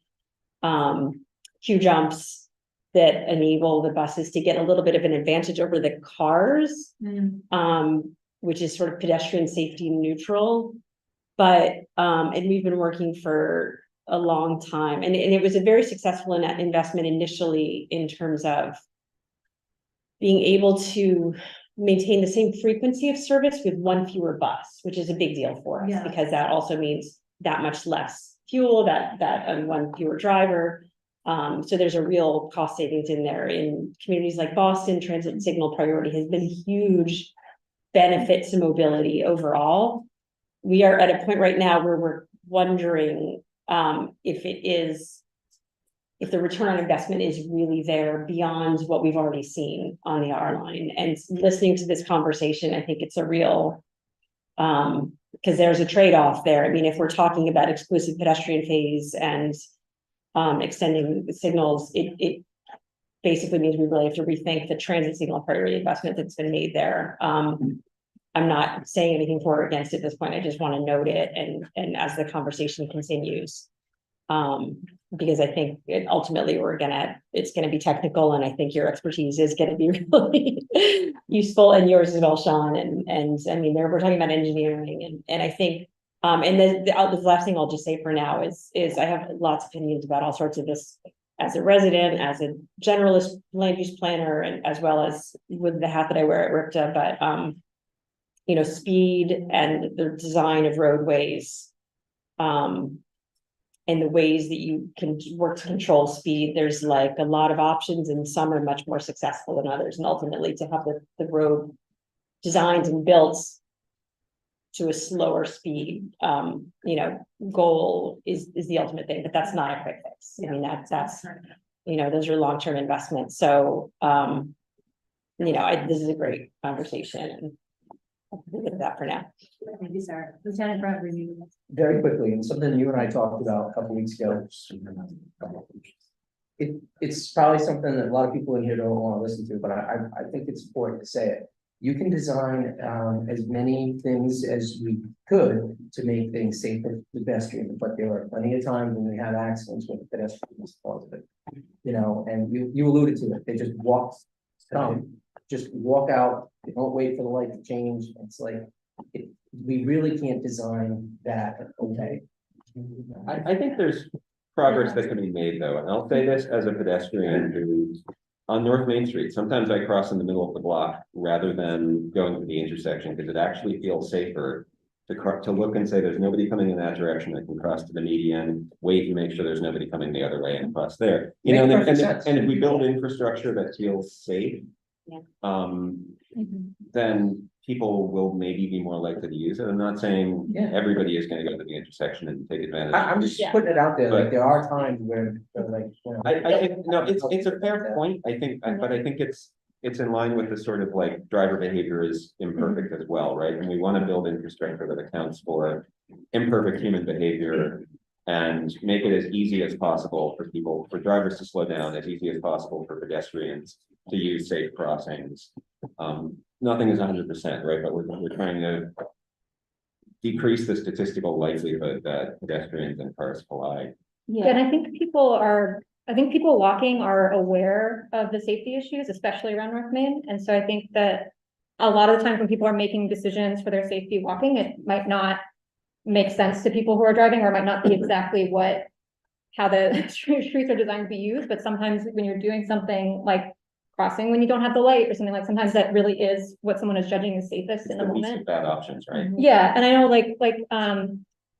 queue jumps that enable the buses to get a little bit of an advantage over the cars. which is sort of pedestrian safety neutral. But, and we've been working for a long time, and it was a very successful investment initially in terms of being able to maintain the same frequency of service with one fewer bus, which is a big deal for us, Yeah. because that also means that much less fuel, that one fewer driver. So there's a real cost savings in there. In communities like Boston, transit signal priority has been a huge benefit to mobility overall. We are at a point right now where we're wondering if the return on investment is really there beyond what we've already seen on the R line. And listening to this conversation, I think it's a real, because there's a trade-off there. I mean, if we're talking about exclusive pedestrian phase and extending the signals, it basically means we really have to rethink the transit signal priority investment that's been made there. I'm not saying anything for or against at this point. I just want to note it, and as the conversation continues, because I think ultimately it's gonna be technical, and I think your expertise is gonna be really useful, and yours as well, Sean. And I mean, we're talking about engineering, and I think, and the last thing I'll just say for now is I have lots of opinions about all sorts of this as a resident, as a generalist land use planner, and as well as with the hat that I wear at RIPTA, but you know, speed and the design of roadways, and the ways that you can work to control speed. There's like a lot of options, and some are much more successful than others. And ultimately, to have the road designed and built to a slower speed, you know, goal is the ultimate thing, but that's not a quick fix. I mean, that's, you know, those are long-term investments. So, you know, this is a great conversation, and I'll leave it at that for now. Thank you, Sarah. Lieutenant Brown, review. Very quickly, and something you and I talked about a couple weeks ago. It's probably something that a lot of people in here don't want to listen to, but I think it's important to say it. You can design as many things as we could to make things safer for pedestrians, but there are plenty of times when we have accidents with pedestrians part of it. You know, and you alluded to it. They just just walk out. They don't wait for the light to change. It's like we really can't design that away. I think there's progress that can be made, though, and I'll say this as a pedestrian who, on North Main Street, sometimes I cross in the middle of the block rather than going to the intersection, because it actually feels safer to look and say there's nobody coming in that direction. I can cross to the median, wait and make sure there's nobody coming the other way and cross there. You know, and if we build infrastructure that feels safe, then people will maybe be more likely to use it. I'm not saying everybody is going to go to the intersection and take advantage. I'm just putting it out there. Like there are times where, like, you know, I think no, it's a fair point. I think, but I think it's in line with the sort of like driver behavior is imperfect as well, right? And we want to build infrastructure that accounts for imperfect human behavior and make it as easy as possible for drivers to slow down, as easy as possible for pedestrians to use safe crossings. Nothing is 100%, right? But we're trying to decrease the statistical likelihood that pedestrians and cars collide. Yeah, and I think people walking are aware of the safety issues, especially around North Main. And so I think that a lot of the times when people are making decisions for their safety walking, it might not make sense to people who are driving, or it might not be exactly how the streets are designed to be used. But sometimes when you're doing something like crossing when you don't have the light or something, like sometimes that really is what someone is judging is safest in the moment. Bad options, right? Yeah, and I know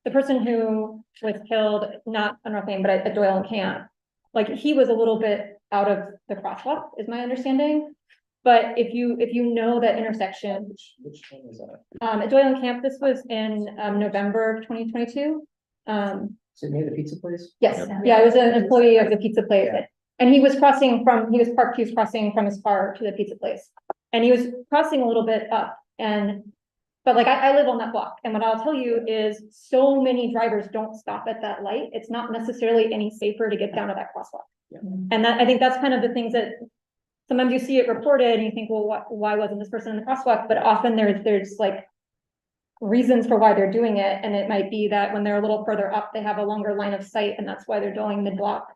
the person who was killed, not on North Main, but at Doyle and Camp, like he was a little bit out of the crosswalk, is my understanding. But if you know that intersection, which one is that? at Doyle and Camp, this was in November of 2022. Is it near the pizza place? Yes, yeah, I was an employee of the pizza place. Yeah. And he was crossing from his car to the pizza place. And he was crossing a little bit up, but like I live on that block, and what I'll tell you is so many drivers don't stop at that light. It's not necessarily any safer to get down to that crosswalk. Yeah. And I think that's kind of the things that sometimes you see it reported and you think, well, why wasn't this person in the crosswalk? But often there's like reasons for why they're doing it. And it might be that when they're a little further up, they have a longer line of sight, and that's why they're going mid-block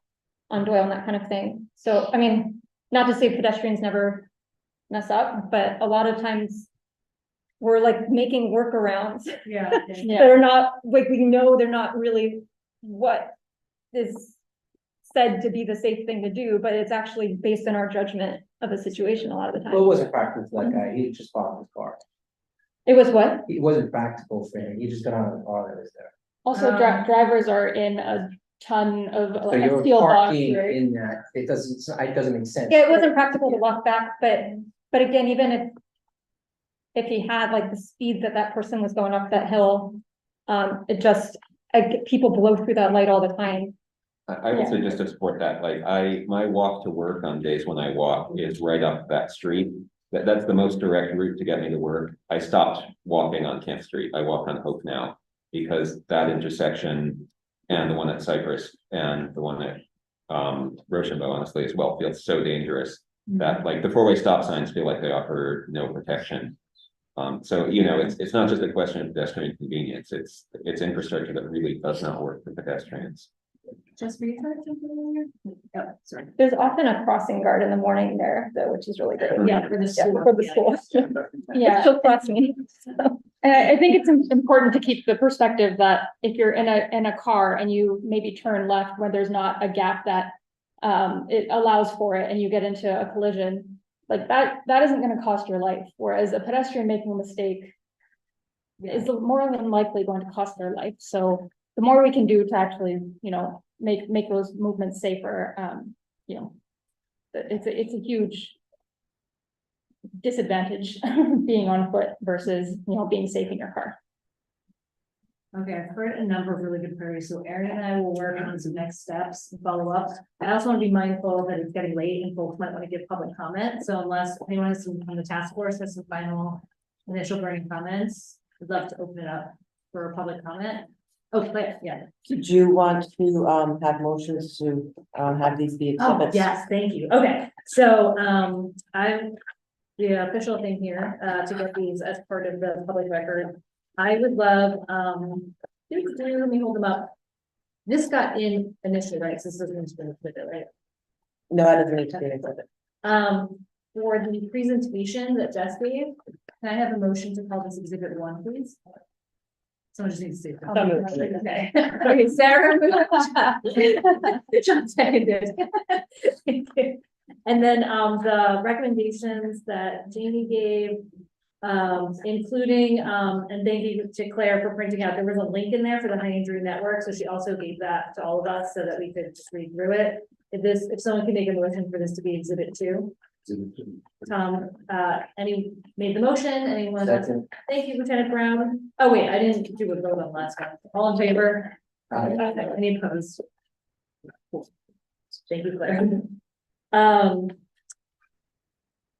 on Doyle and that kind of thing. So, I mean, not to say pedestrians never mess up, but a lot of times we're like making workarounds Yeah. that are not, like, we know they're not really what is said to be the safe thing to do, but it's actually based on our judgment of a situation a lot of the Well, it time. wasn't practical for that guy, he just parked his car. It was what? It wasn't practical for him, he just got out of the car that was there. Also, drivers are in a ton of So like, you're steel box, parking right? in that, it doesn't make sense. Yeah, it wasn't practical to walk back, but again, even if he had like the speed that person was going up that hill, it just, people blow through that light all the time. I will say just to support that, like my walk to work on days when I walk is right up that street. That's the most direct route to get me to work. I stopped walking on Camp Street. I walk on Hope now because that intersection and the one at Cypress and the one at Rochambeau, honestly, as well, feels so dangerous that like the four-way stop signs feel like they offer no protection. So, you know, it's not just a question of pedestrian convenience, it's infrastructure that really does not work for pedestrians. Just restart something. Oh, sorry. There's often a crossing guard in the morning there, though, which is really great. Yeah, for the school. For the school. Yeah, she'll cross me. And I think it's important to keep the perspective that if you're in a car and you maybe turn left when there's not a gap that it allows for it and you get into a collision, like that isn't gonna cost your life. Whereas a pedestrian making a mistake is more than likely going to cost their life. So the more we can do to actually, you know, make those movements safer, you know, it's a huge disadvantage being on foot versus, you know, being safe in your car. Okay, I've heard a number of really good queries, so Erin and I will work on some next steps and follow up. I also want to be mindful that it's getting late and folks might want to give public comment, so unless anyone has some from the task force has some final initial burning comments, I'd love to open it up for public comment. Oh, Claire, yeah. Did you want to have motions to have these be Oh, exhibits? yes, thank you. Okay, so I'm the official thing here to get these as part of the public record. I would love, let me hold them up. This got in initially, right? So this doesn't need to be included, right? No, that doesn't need to be an exhibit. For the presentation that Jess gave, can I have a motion to call this exhibit 1, please? Someone just needs to say. Okay, okay, Sarah moved. John seconded. And then the recommendations that Jamie gave, including and thank you to Claire for printing out. There was a link in there for the high injury network, so she also gave that to all of us so that we could just read through it. If someone can make a motion for this to be exhibit 2. Tom, any made the motion, anyone else? Thank you, Lieutenant Brown. Oh, wait, I didn't do a vote on the last one. All in favor? Any opposed? Thank you, Claire.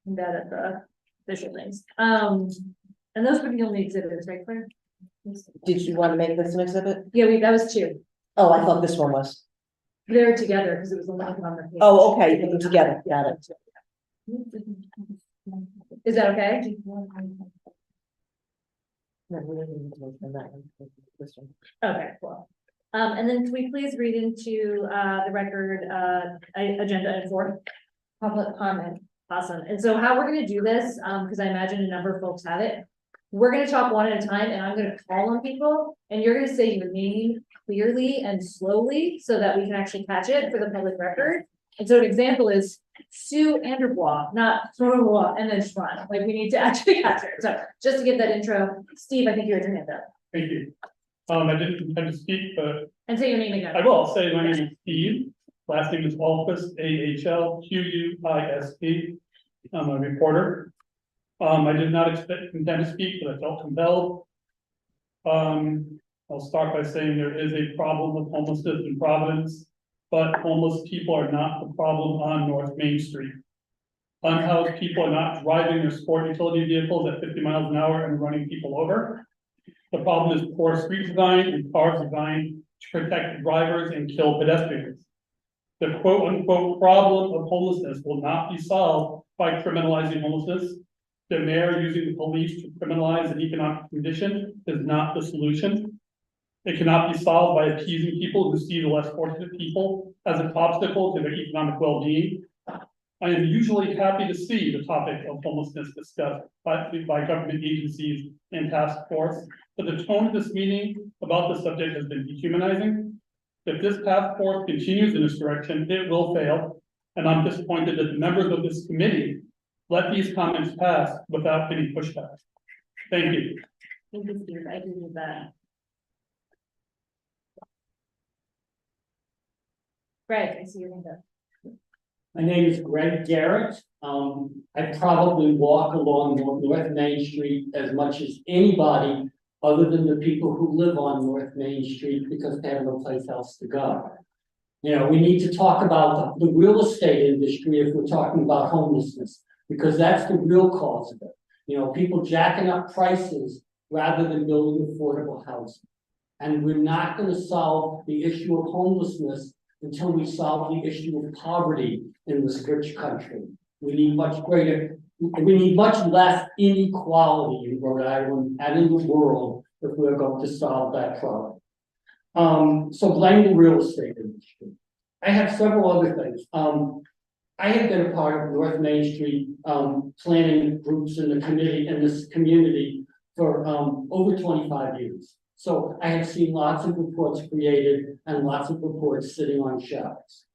That at the official things. And those were the only exhibitors, right, Claire? Did you want to make this an exhibit? Yeah, that was 2. Oh, I thought this one was. They're together because it was the link on the page. Oh, okay, put them together, got it. Is that okay? Okay, cool. And then can we please read into the record agenda item 4? Public comment. Awesome. And so how we're gonna do this, because I imagine a number of folks have it. We're gonna talk one at a time and I'm gonna call on people and you're gonna say your name clearly and slowly so that we can actually catch it for the public record. And so an example is Sue Anderbois, not Throbois and then Schwan. Like we need to actually catch her. So just to get that intro, Steve, I think you had your hand up. Thank you. I didn't intend to speak, but And say your name again. I will say my name is Steve. Last name is Ahlquist, AHLQUISP. I'm a reporter. I did not intend to speak, but I felt compelled. I'll start by saying there is a problem with homelessness in Providence, but homeless people are not the problem on North Main Street. Unhoused people are not driving their sport utility vehicles at 50 miles an hour and running people over. The problem is poor street design and cars designed to protect drivers and kill pedestrians. The quote unquote problem of homelessness will not be solved by criminalizing homelessness. The mayor using the police to criminalize an economic condition is not the solution. It cannot be solved by appeasing people who see the less fortunate people as an obstacle to their economic well-being. I am usually happy to see the topic of homelessness discussed by government agencies and task force, but the tone of this meeting about the subject has been dehumanizing. If this task force continues in this direction, it will fail, and I'm disappointed that the members of this committee let these comments pass without any pushback. Thank you. Thank you, Steve. I agree with that. Greg, I see your hand up. My name is Greg Garrett. I probably walk along North Main Street as much as anybody other than the people who live on North Main Street because they have no place else to go. You know, we need to talk about the real estate industry if we're talking about homelessness, because that's the real cause of it. You know, people jacking up prices rather than building affordable housing. And we're not going to solve the issue of homelessness until we solve the issue of poverty in this rich country. We need much less inequality in Rhode Island and in the world if we're going to solve that problem. So blame the real estate industry. I have several other things. I have been a part of North Main Street planning groups in the committee in this community for over 25 years. So I have seen lots of reports created and lots of reports sitting on shelves.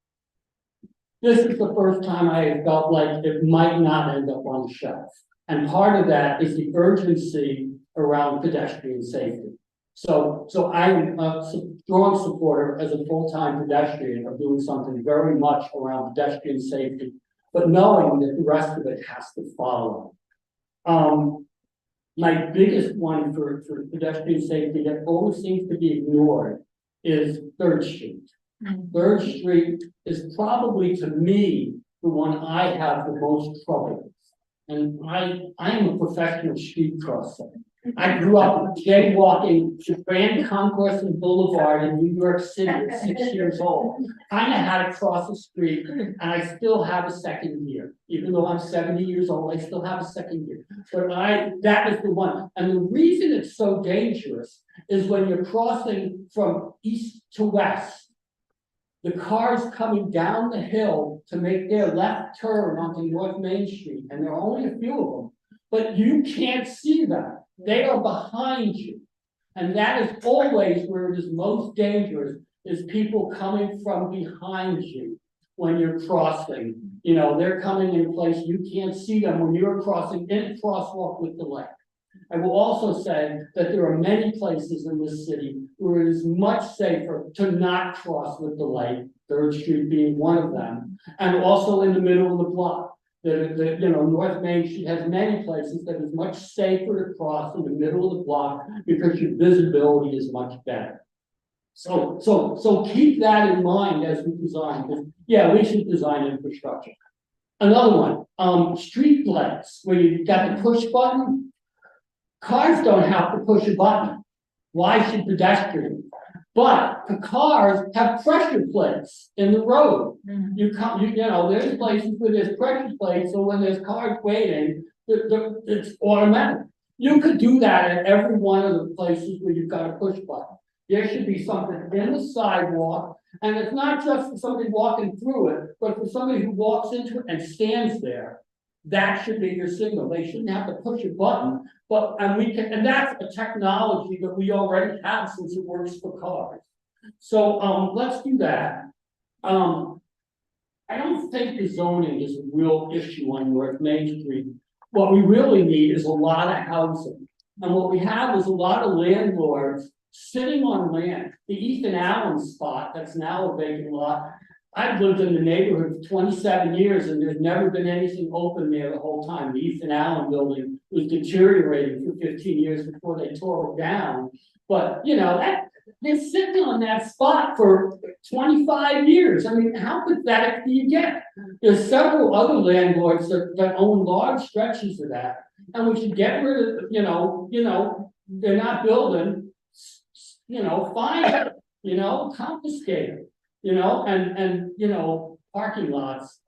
This is the first time I have felt like it might not end up on the shelf. And part of that is the urgency around pedestrian safety. So I'm a strong supporter as a full-time pedestrian of doing something very much around pedestrian safety, but knowing that the rest of it has to follow. My biggest one for pedestrian safety that always seems to be ignored is 3rd Street. 3rd Street is probably, to me, the one I have the most trouble with. And I am a professional street crosser. I grew up jaywalking to Grand Concourse and Boulevard in New York City at 6 years old. I know how to cross the street, and I still have a second gear. Even though I'm 70 years old, I still have a second gear. But that is the one. And the reason it's so dangerous is when you're crossing from east to west, the cars coming down the hill to make their left turn onto North Main Street, and there are only a few of them, but you can't see them. They are behind you. And that is always where it is most dangerous, is people coming from behind you when you're crossing. You know, they're coming in a place you can't see them when you're crossing in a crosswalk with the light. I will also say that there are many places in this city where it is much safer to not cross with the light, 3rd Street being one of them, and also in the middle of the block. North Main Street has many places that is much safer to cross in the middle of the block because your visibility is much better. So keep that in mind as we design. Yeah, we should design infrastructure. Another one, street lights, where you've got the push button. Cars don't have to push a button. Why should pedestrians? But the cars have pressure plates in the road. There's places where there's pressure plates, so when there's cars waiting, it's automatic. You could do that at every one of the places where you've got a push button. There should be something in the sidewalk, and it's not just for somebody walking through it, but for somebody who walks into it and stands there. That should be your signal. They shouldn't have to push a button, and that's a technology that we already have since it works for cars. So let's do that. I don't think the zoning is a real issue on North Main Street. What we really need is a lot of housing. And what we have is a lot of landlords sitting on land. The Ethan Allen spot that's now a vacant lot. I've lived in the neighborhood for 27 years and there's never been anything open there the whole time. The Ethan Allen building was deteriorating for 15 years before they tore it down. But they're sitting on that spot for 25 years. I mean, how pathetic do you get? There's several other landlords that own large stretches of that. And we should get rid of, they're not building, fine, confiscate it. Parking lots.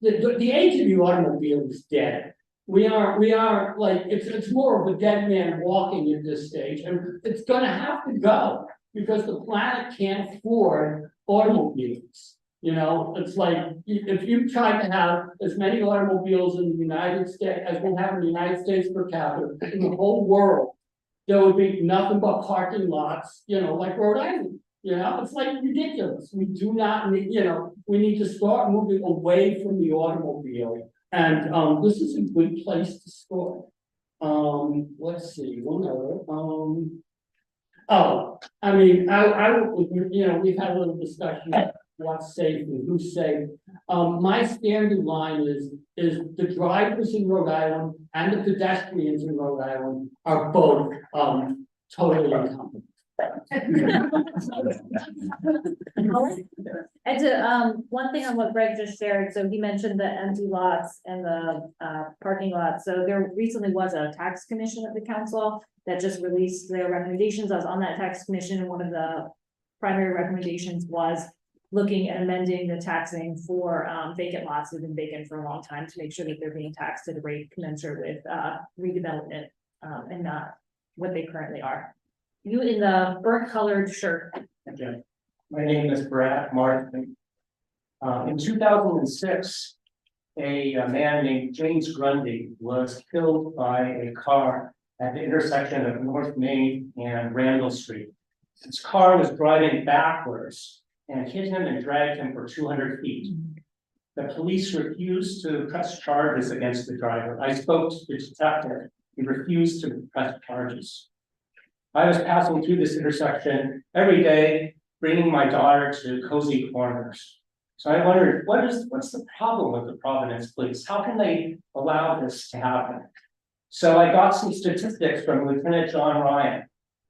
The age of the automobile is dead. We are like, it's more of a dead man walking at this stage, and it's gonna have to go because the planet can't afford automobiles. You know, it's like, if you tried to have as many automobiles in the United States as we have in the United States per capita, in the whole world, there would be nothing but parking lots, you know, like Rhode Island. You know, it's like ridiculous. We do not need, you know, we need to start moving away from the automobile. And this is a good place to start. Let's see, one other, oh, I mean, you know, we've had a little discussion about what's safe and who's safe. My standing line is the drivers in Rhode Island and the pedestrians in Rhode Island are both totally incompetent. And to, one thing on what Greg just shared, so he mentioned the empty lots and the, parking lots. So there recently was a tax commission at the council that just released their recommendations. I was on that tax commission, and one of the primary recommendations was looking at amending the taxing for, vacant lots that have been vacant for a long time to make sure that they're being taxed at a rate commensurate with, redevelopment, and not what they currently are. You in the burnt colored shirt. Okay. My name is Brad Martin. In 2006, a man named James Grundy was killed by a car at the intersection of North Main and Randall Street. His car was driving backwards and hit him and dragged him for 200 feet. The police refused to press charges against the driver. I spoke to the detective. He refused to press charges. I was passing through this intersection every day, bringing my daughter to Cozy Corners. So I wondered, what's the problem with the Providence police? How can they allow this to happen? So I got some statistics from Lieutenant John Ryan.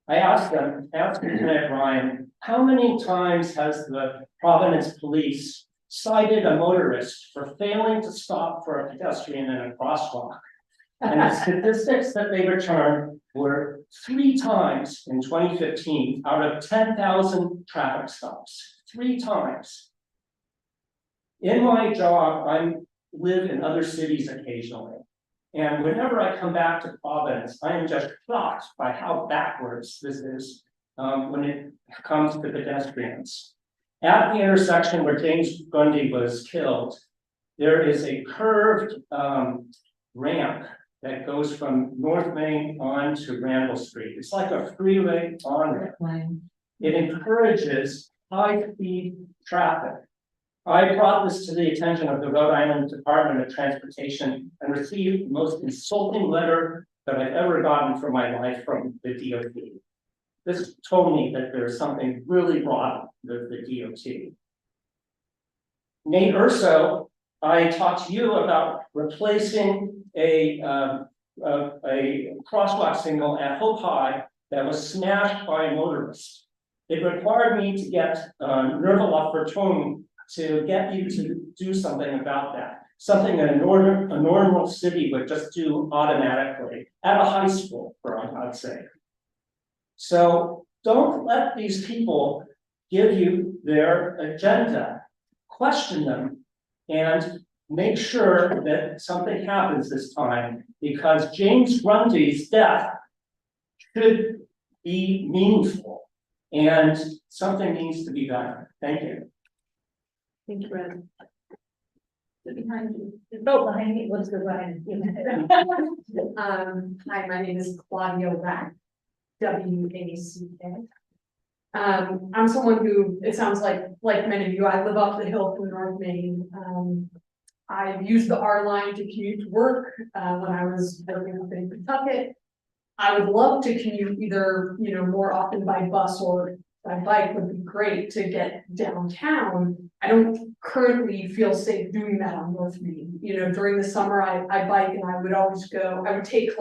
I asked Lieutenant Ryan, how many times has the Providence police cited a motorist for failing to stop for a pedestrian in a crosswalk? And the statistics that they returned were 3 times in 2015 out of 10,000 traffic stops. 3 times. In my job, I live in other cities occasionally. And whenever I come back to Providence, I am just shocked by how backwards this is when it comes to pedestrians. At the intersection where James Grundy was killed, there is a curved ramp that goes from North Main on to Randall Street. It's like a freeway on-ramp. It encourages high-speed traffic. I brought this to the attention of the Rhode Island Department of Transportation and received the most insulting letter that I've ever gotten for my life from the DOT. This told me that there's something really wrong with the DOT. Nate Urso, I talked to you about replacing a crosswalk signal at Hope High that was smashed by a motorist. It required me to get Nerval to get you to do something about that. Something that a normal city would just do automatically at a high school, for God's sake. So don't let these people give you their agenda. Question them and make sure that something happens this time, because James Grundy's death should be meaningful and something needs to be done. Thank you. Thank you, Brad. Behind you. Oh, behind me. Let's go behind you. Hi, my name is Claudia Wack, W-A-C-K. I'm someone who, it sounds like many of you, I live up the hill from North Main. I've used the R line to commute to work when I was working up in Kentucky. I would love to commute either, more often by bus or by bike would be great to get downtown. I don't currently feel safe doing that on North Main. During the summer, I bike and I would always go, I would take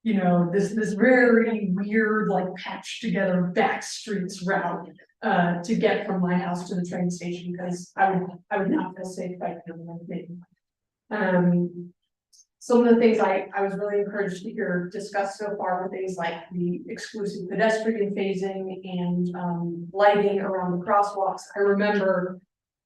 this very weird, patched together back streets route to get from my house to the train station, because I would not feel safe biking on North Main. Some of the things I was really encouraged to hear discussed so far were things like the exclusive pedestrian phasing and lighting around the crosswalks. I remember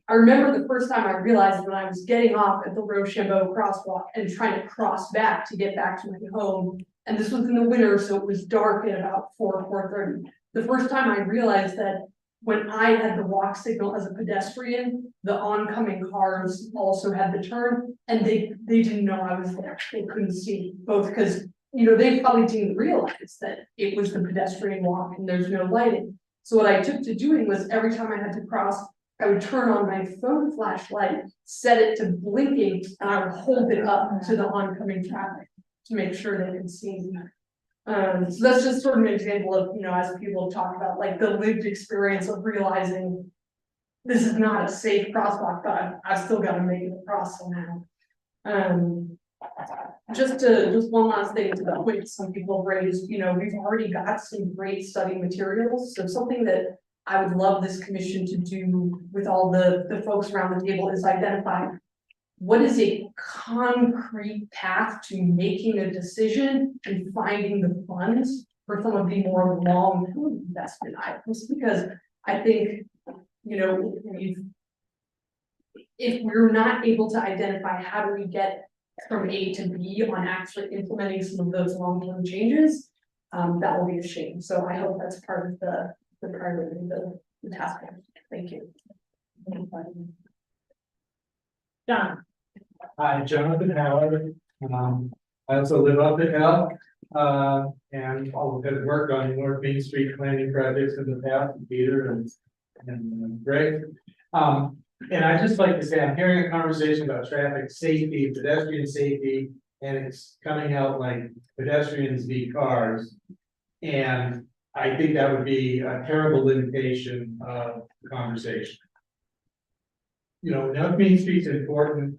the first time I realized when I was getting off at the Rochambeau crosswalk and trying to cross back to get back to my home. And this was in the winter, so it was dark at about 4:30. The first time I realized that when I had the walk signal as a pedestrian, the oncoming cars also had the turn, and they didn't know I was there, they couldn't see, both because, you know, they probably didn't realize that it was the pedestrian walk and there's no lighting. So what I took to doing was every time I had to cross, I would turn on my phone flashlight, set it to blinking, and I would hold it up to the oncoming traffic to make sure they could see me. So that's just sort of an example of, you know, as people talk about like the lived experience of realizing this is not a safe crosswalk, but I've still got to make it across somehow. Just one last thing to the point some people have raised, you know, we've already got some great study materials, so something that I would love this commission to do with all the folks around the table is identify what is a concrete path to making a decision and finding the funds for some of the more long-term investment items, because I think, you know, if we're not able to identify how do we get from A to B on actually implementing some of those long-term changes, that will be a shame. So I hope that's part of the priority of the task force. Thank you. John. Hi, Jonathan Howard. I also live up the hill, and have worked on North Main Street planning projects in the past with Peter and Greg. And I just like to say, I'm hearing a conversation about traffic safety, pedestrian safety, and it's coming out like pedestrians v. cars. And I think that would be a terrible limitation of the conversation. You know, North Main Street's important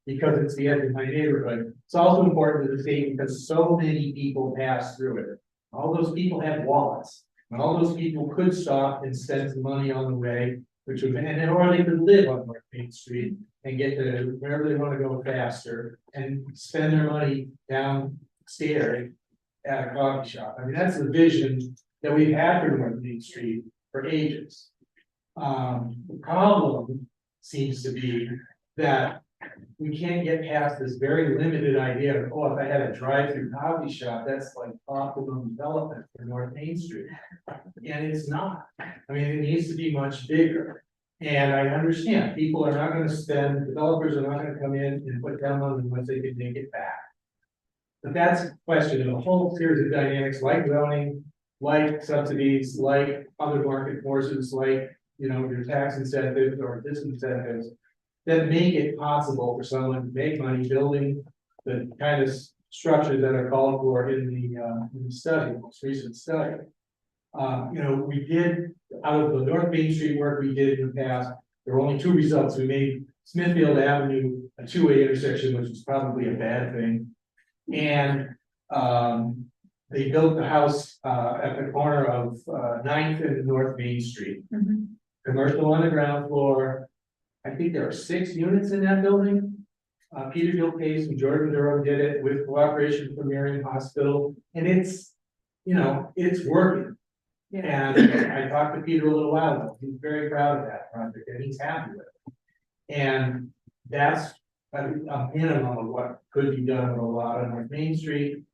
because it's the edge of my neighborhood. It's also important to the state because so many people pass through it. All those people have wallets, and all those people could stop and spend some money on the way, which would, and or they could live on North Main Street and get to wherever they want to go faster and spend their money downstairs at a coffee shop. I mean, that's the vision that we've had for North Main Street for ages. The problem seems to be that we can't get past this very limited idea of, oh, if I had a drive-through coffee shop, that's like optimum development for North Main Street. And it's not. I mean, it needs to be much bigger. And I understand people are not going to spend, developers are not going to come in and put down money unless they can make it back. But that's a question of a whole series of dynamics like zoning, like subsidies, like other market forces, like, you know, your tax incentives or disincentives that make it possible for someone to make money building the kind of structures that are called for in the study, most recent study. You know, we did, out of the North Main Street work we did in the past, there were only two results. We made Smithfield Avenue a two-way intersection, which was probably a bad thing. And they built the house at the corner of 9th and North Main Street. Commercial on the ground floor. I think there are 6 units in that building. Peterbilt Pace and Jordan Durham did it with cooperation from Marion Hospital, and it's, you know, it's working. Yeah. And I talked to Peter a little while ago. He's very proud of that project, and he's happy with it. And that's a minimum of what could be done with a lot on North Main Street.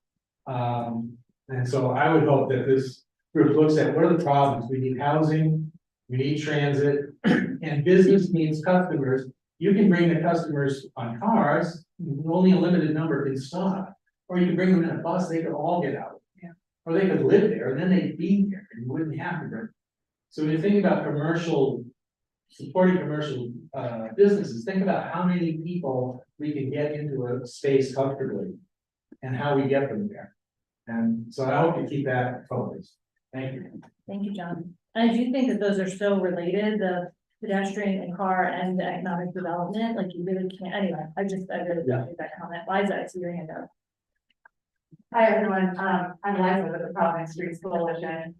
And so I would hope that this group looks at what are the problems. We need housing, we need transit, and business needs customers. You can bring the customers on cars, only a limited number can stop. Or you can bring them in a bus, they could all get out. Yeah. Or they could live there, and then they'd be there, and you wouldn't have to bring them. So when you think about supporting commercial businesses, think about how many people we can get into a space comfortably and how we get them there. And so I hope you keep that focused. Thank you. Thank you, John. And I do think that those are so related, the pedestrian and car and the economic development, like you really can't, anyway, I really appreciate that comment. Liza, I see your hand up. Hi, everyone. I'm Liza with the Providence Streets Coalition.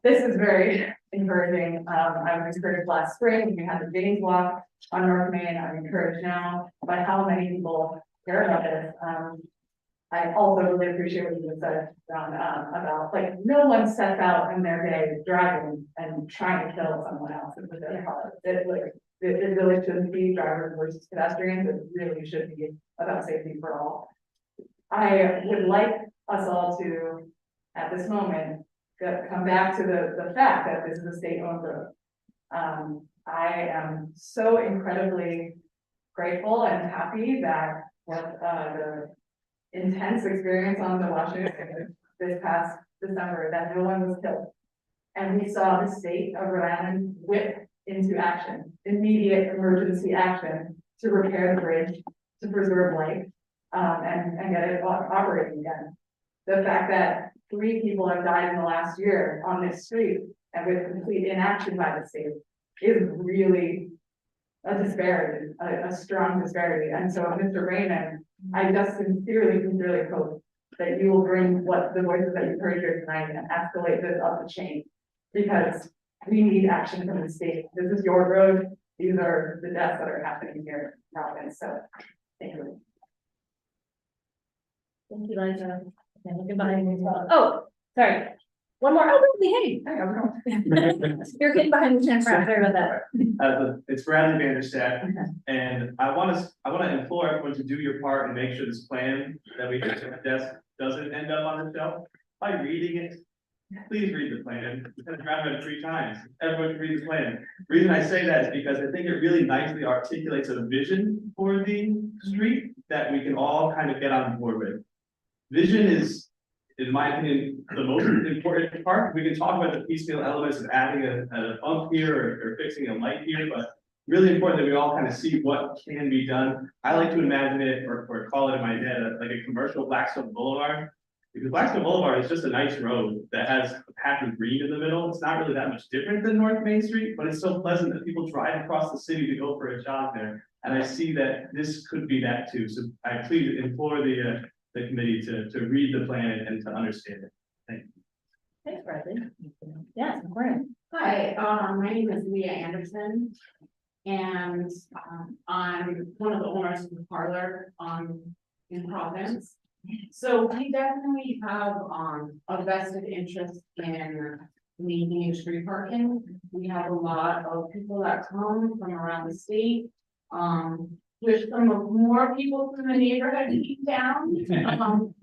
This is very encouraging. I was encouraged last spring when we had the James Walk on North Main. I'm encouraged now by how many people care about this. I also really appreciate what you just said, John, about like no one sets out in their day driving and trying to kill someone else in their car. It really shouldn't be drivers versus pedestrians. It really should be about safety for all. I would like us all to, at this moment, come back to the fact that this is a state-owned road. I am so incredibly grateful and happy that the intense experience on the Washington this past December, that no one was killed. And we saw the state of Rhode Island whip into action, immediate emergency action to repair the bridge, to preserve life, and get it operating again. The fact that 3 people have died in the last year on this street and with complete inaction by the state is really a disparity, a strong disparity. And so, Mr. Raymond, I just sincerely hope that you will bring what the voices that you've heard here tonight and escalate this up the chain. Because we need action from the state. This is your road. These are the deaths that are happening here in Providence. So, thank you. Thank you, Liza. And look behind me as well. Oh, sorry. One more. Oh, hey. You're getting behind the camera. Sorry about that. It's Bradley Vanderstadt, and I want to implore everyone to do your part and make sure this plan that we get to the desk doesn't end up on the shelf. By reading it, please read the plan. We've been around it 3 times. Everyone can read the plan. The reason I say that is because I think it really nicely articulates a vision for the street that we can all kind of get on board with. Vision is, in my opinion, the most important part. We can talk about the piecemeal elements of adding a bump here or fixing a light here, but really important that we all kind of see what can be done. I like to imagine it or call it in my head like a commercial Blackstone Boulevard. Because Blackstone Boulevard is just a nice road that has a patch of green in the middle. It's not really that much different than North Main Street, but it's so pleasant that people drive across the city to go for a job there. And I see that this could be that too. So I please implore the committee to read the plan and to understand it. Thank you. Thanks, Bradley. Yes, important. Hi, my name is Leah Anderson, and I'm one of the owners of the parlor in Providence. So we definitely have a vested interest in maintaining street parking. We have a lot of people that come from around the state. There's some more people from the neighborhood deep down.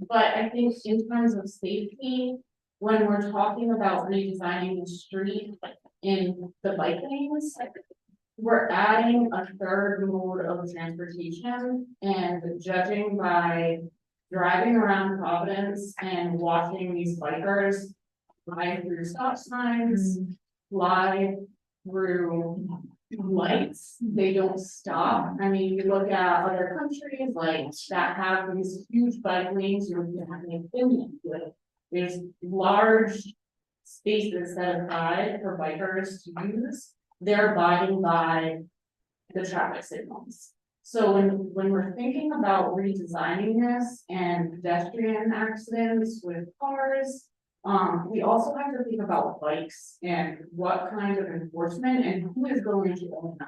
But I think in terms of safety, when we're talking about redesigning the street in the bike lanes, we're adding a 3rd mode of transportation, and judging by driving around Providence and watching these bikers fly through stop signs, fly through lights, they don't stop. I mean, you look at other countries like that have these huge bike lanes, you have an opinion with. There's large spaces set aside for bikers to use. They're abiding by the traffic signals. So when we're thinking about redesigning this and pedestrian accidents with cars, we also have to think about bikes and what kind of enforcement and who is going to own that.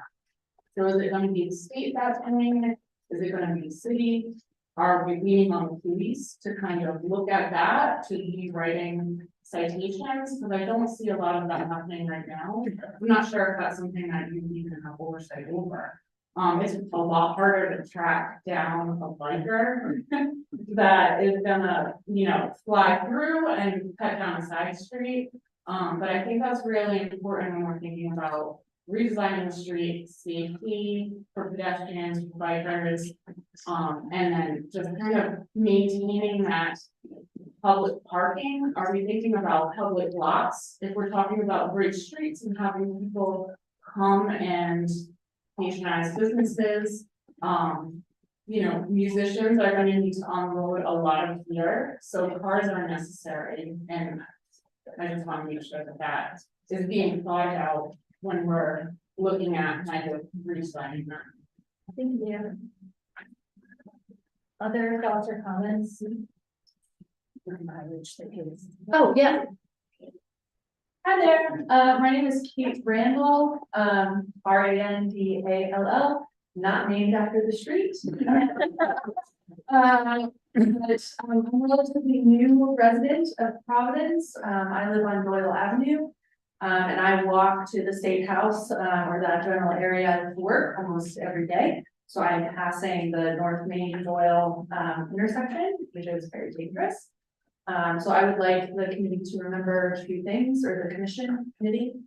So is it going to be the state that's owning it? Is it going to be the city? Are we leaning on the police to kind of look at that, to be writing citations? Because I don't see a lot of that happening right now. I'm not sure if that's something that you even have oversight over. It's a lot harder to track down a biker that is gonna, fly through and cut down a side street. But I think that's really important when we're thinking about redesigning the street, safety for pedestrians, for bikers, and then just kind of maintaining that public parking. Are we thinking about public lots? If we're talking about bridge streets and having people come and patronize businesses, musicians are going to need to unload a lot of gear, so cars are necessary, and I just want to make sure that that is being thought out when we're looking at kind of redesigning that. Thank you. Other thoughts or comments? Oh, yeah. Hi there, my name is Kate Randall, Randall, not named after the street. But I'm a relatively new resident of Providence. I live on Doyle Avenue. And I walk to the State House, or that general area to work almost every day. So I'm passing the North Main Doyle intersection, which is very dangerous. So I would like the committee to remember 2 things, or the committee.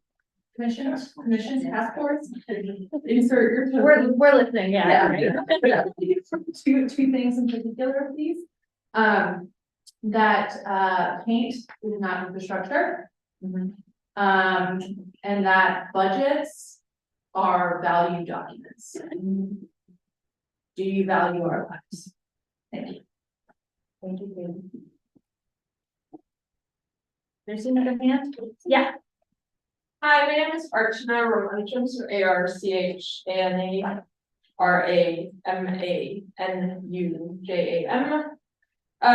commission task force. Insert your. We're listening, yeah. Yeah. Two things in particular, please. That paint is not infrastructure. And that budgets are value documents. Do you value our lives? Thank you. Thank you. There's another hand? Yeah. Hi, my name is Archana Ramancham, so ARCHANARAMANUJAM. I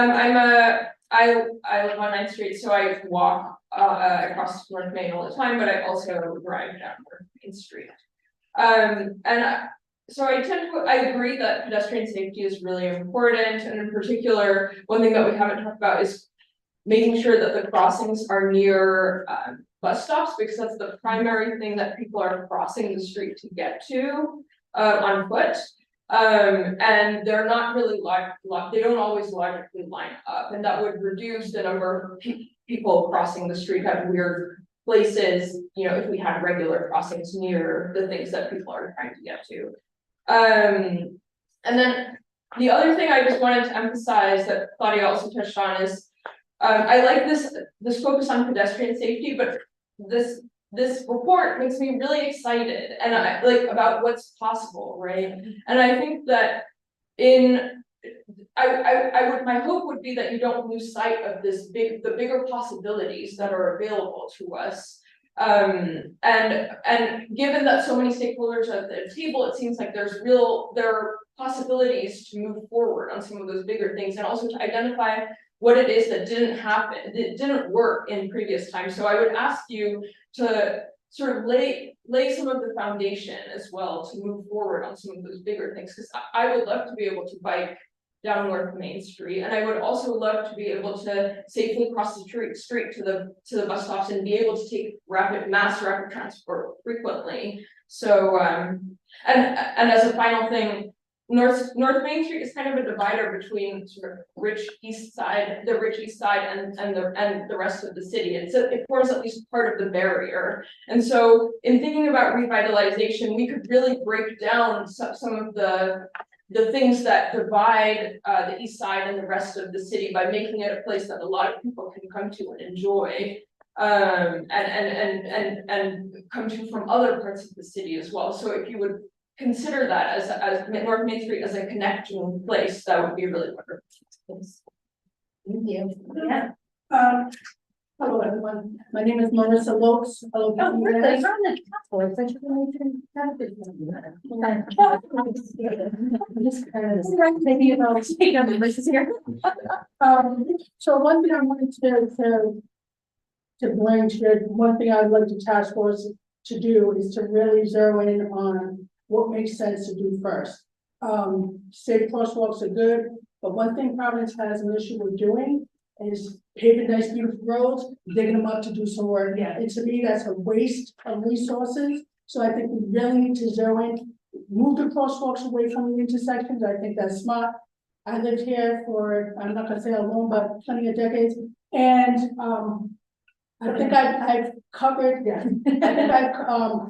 live on 9th Street, so I walk across North Main all the time, but I also drive down North Main Street. So I agree that pedestrian safety is really important, and in particular, one thing that we haven't talked about is making sure that the crossings are near bus stops, because that's the primary thing that people are crossing the street to get to on foot. And they're not really they don't always logically line up, and that would reduce the number of people crossing the street at weird places, you know, if we had regular crossings near the things that people are trying to get to. And then the other thing I just wanted to emphasize that Claudia also touched on is I like this focus on pedestrian safety, but this report makes me really excited and I like about what's possible, right? And I think that my hope would be that you don't lose sight of the bigger possibilities that are available to us. And given that so many stakeholders are at the table, it seems like there are possibilities to move forward on some of those bigger things, and also to identify what it is that didn't happen, that didn't work in previous times. So I would ask you to sort of lay some of the foundation as well to move forward on some of those bigger things, because I would love to be able to bike down North Main Street, and I would also love to be able to safely cross the street to the bus stops and be able to take mass rapid transport frequently. So and as a final thing, North Main Street is kind of a divider between sort of the rich east side and the rest of the city. And so it forms at least part of the barrier. And so in thinking about revitalization, we could really break down some of the things that divide the east side and the rest of the city by making it a place that a lot of people can come to and enjoy. And come to from other parts of the city as well. So if you would consider that as North Main Street as a connection place, that would be really wonderful. Thank you. Yeah. Hello, everyone. My name is Melissa Lopes. Hello. Oh, really? You're on the task force. I should have So one thing I wanted to bring to one thing I'd like the task force to do is to really zero in on what makes sense to do first. Safe crosswalks are good, but one thing Providence has an issue with doing is paving nice beautiful roads, digging them up to do some work. Yeah. And to me, that's a waste of resources. So I think we really need to zero in, move the crosswalks away from the intersections. I think that's smart. I lived here for, I'm not gonna say how long, but plenty of decades. And I think I've covered, yeah, I think I've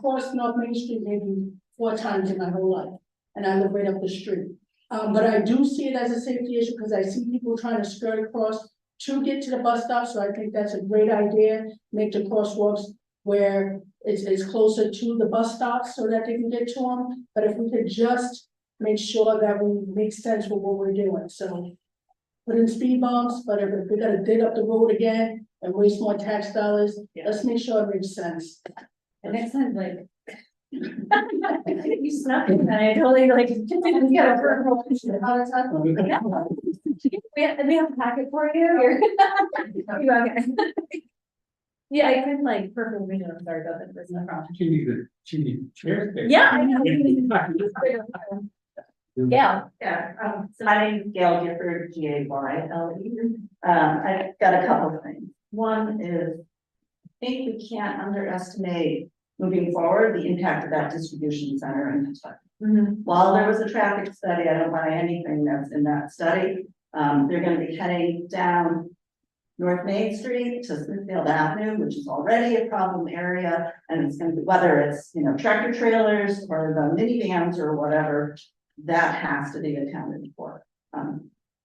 crossed North Main Street maybe 4 times in my whole life. And I live right up the street. But I do see it as a safety issue because I see people trying to skirt across to get to the bus stop. So I think that's a great idea. Make the crosswalks where it's closer to the bus stops so that they can get to them. But if we could just make sure that we make sense with what we're doing. So put in speed bumps, but if we gotta dig up the road again and waste more tax dollars, let's make sure it makes sense. And next time, like. You snuck in and I totally like. Yeah. We have a packet for you. Yeah, I couldn't like perfect vision. I'm sorry about that. There's no problem. She need chairs there. Yeah, I know. Yeah. So my name is Gail Gifford, GAYLE. I've got a couple of things. One is, I think we can't underestimate moving forward the impact of that distribution center in Kentucky. While there was a traffic study, I don't buy anything that's in that study. They're going to be heading down North Main Street to Smithfield Avenue, which is already a problem area, and it's gonna be, whether it's, you know, tractor trailers or the minivans or whatever, that has to be accounted for.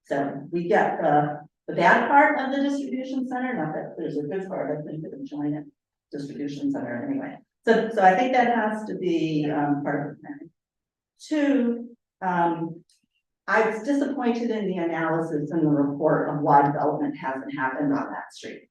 So we get the bad part of the distribution center, not that there's a good part, I think, of the giant distribution center anyway. So I think that has to be, part of the plan. Two, I was disappointed in the analysis in the report of why development hasn't happened on that street.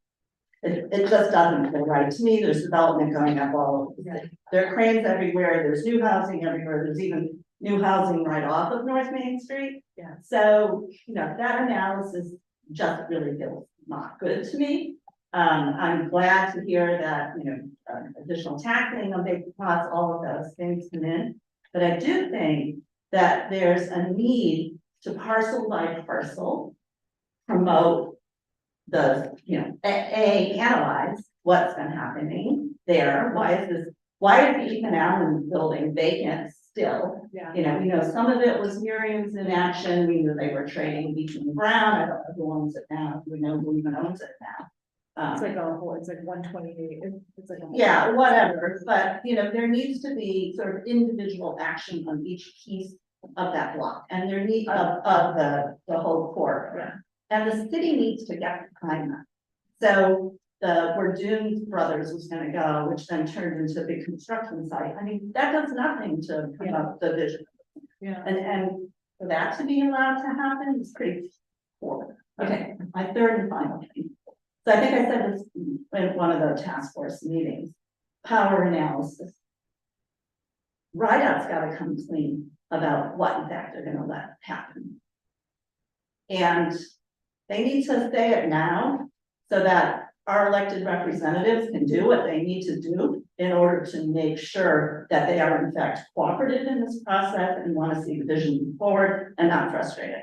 It just doesn't feel right to me. There's development going up all over the city. There are cranes everywhere. There's new housing everywhere. There's even new housing right off of North Main Street. Yeah. So, you know, that analysis just really feels not good to me. I'm glad to hear that, you know, additional taxing on big costs, all of those things come in. But I do think that there's a need to parcel by parcel promote the, you know, analyze what's been happening there. Why is the Ethan Allen building vacant still? Yeah. You know, we know some of it was Miriam's in action. We knew they were trading Beecham Brown. I don't know who owns it now. Do we know who even owns it now? It's like a whole, it's like 128, it's like. a whole- Yeah, whatever, but you know, there needs to be sort of individual action on each piece of that block, and there need of the whole core. Yeah. And the city needs to get behind that. So where Dune Brothers was gonna go, which then turned into a big construction site, I mean, that does nothing to promote the vision. Yeah. And for that to be allowed to happen is pretty poor. Okay, my third and final thing. So I think I said this in one of the task force meetings, power analysis. Rideout's gotta come clean about what in fact they're gonna let happen. And they need to say it now so that our elected representatives can do what they need to do in order to make sure that they are in fact cooperative in this process and want to see the vision move forward and not frustrated.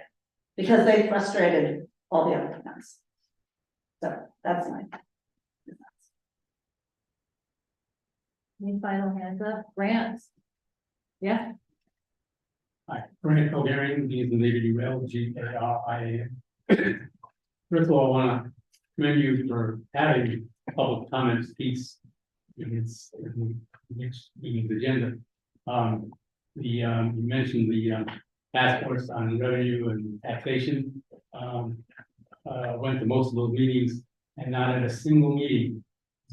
Because they frustrated all the other plans. So that's my. Any final hands up, grants? Yeah, Hi, Grant Codarian, he's the Liberty Rail, GARIA. First of all, I want to commend you for having a public comments piece in its next meeting's agenda. You mentioned the task force on revenue and taxation. Went to most of those meetings and not at a single meeting,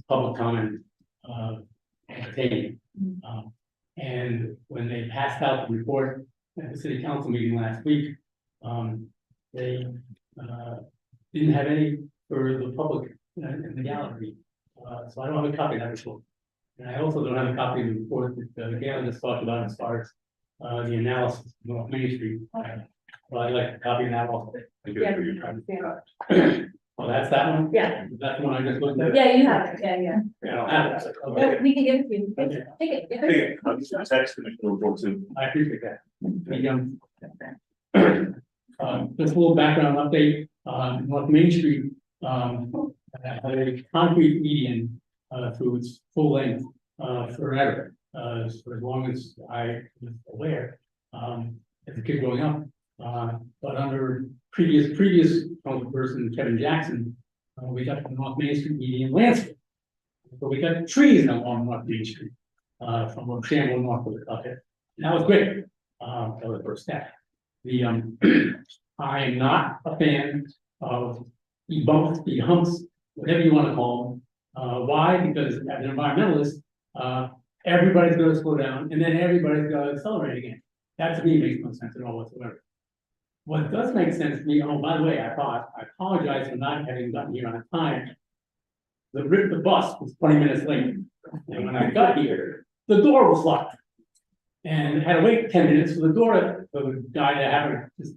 public comment entertained. And when they passed out the report at the city council meeting last week, they didn't have any for the public in the gallery. So I don't have a copy of that report. And I also don't have a copy of the report that Gail just talked about as far as the analysis of North Main Street. Well, I'd like to copy that also. Oh, that's that one? Yeah. That's the one I just looked at? yeah, you have it, yeah. I don't have it. Yeah, Okay. we can give it to you. Okay. Take it. I think I'm just gonna text the report too. I appreciate that. Just a little background update, North Main Street, had a concrete median, through its full length, forever, for as long as I was aware, as a kid growing up. But under previous person, Kevin Jackson, we got the North Main Street median landscape. So we got trees along North Main Street, from Shamble northward up there. And that was great. That was the first step. I am not a fan of bumps, humps, whatever you want to call them. Why? Because as an environmentalist, everybody's going to slow down and then everybody's going to accelerate again. That to me makes no sense at all whatsoever. What does make sense to me, oh, by the way, I apologize for not having gotten here on time. The bus was 20 minutes late. And when I got here, the door was locked. And I had to wait 10 minutes for the door, the guy to have to just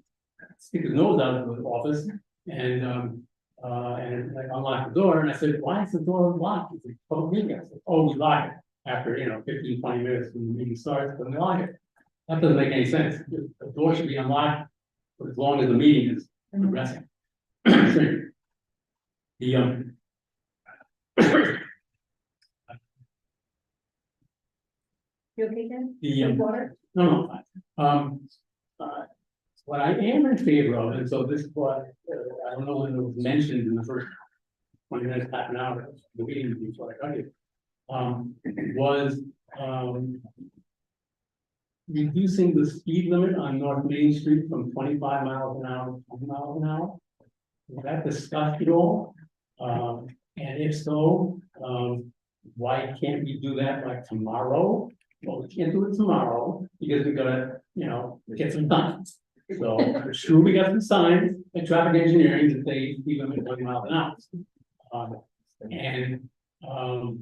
stick his nose out of the office and I unlocked the door and I said, why is the door locked? It's a public meeting. I said, oh, we lock it after, 15, 20 minutes when the meeting starts, then we lock it. That doesn't make any sense. The door should be unlocked for as long as the meeting is progressing. You okay, Ken? The water? No. What I am in favor of, and so this is what I don't know if it was mentioned in the first 20 minutes, half an hour, the meeting before I got here. Was, reducing the speed limit on North Main Street from 25 miles an hour to 20 miles an hour. Was that discussed at all? And if so, why can't we do that like tomorrow? Well, we can't do it tomorrow because we gotta, get some signs. So I'm sure we got some signs at traffic engineering that say speed limit 20 miles an hour.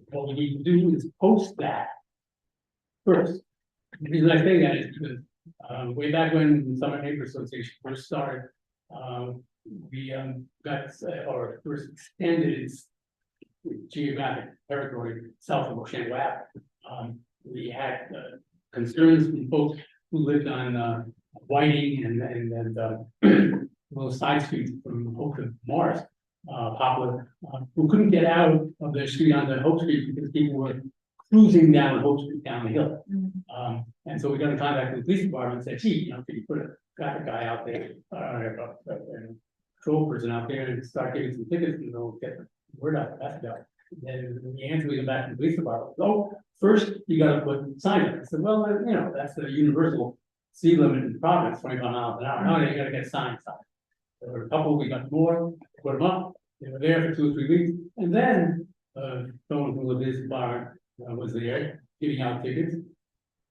What we need to do is post that first. The reason I say that is because, way back when the Summer Neighbor Association first started, we, got, or first extended its geographic territory south of Ocean Ave. We had, concerns from folks who lived on, Whiting and little side streets from Hope to Morris, Poplar, who couldn't get out of their street onto Hope Street because people were cruising down Hope Street down the hill. And so we got in contact with the police department and said, gee, can you put a traffic guy out there, patrol person out there and start giving some tickets and they'll get the word out, that's about. Then the answer we got back to the police department, oh, first you gotta put signs up. I said, well, that's the universal speed limit in Providence, 25 miles an hour. Now you gotta get signs up. There were a couple, we got more, put them up, they were there for 2 or 3 weeks, and then someone from the police department was there giving out tickets.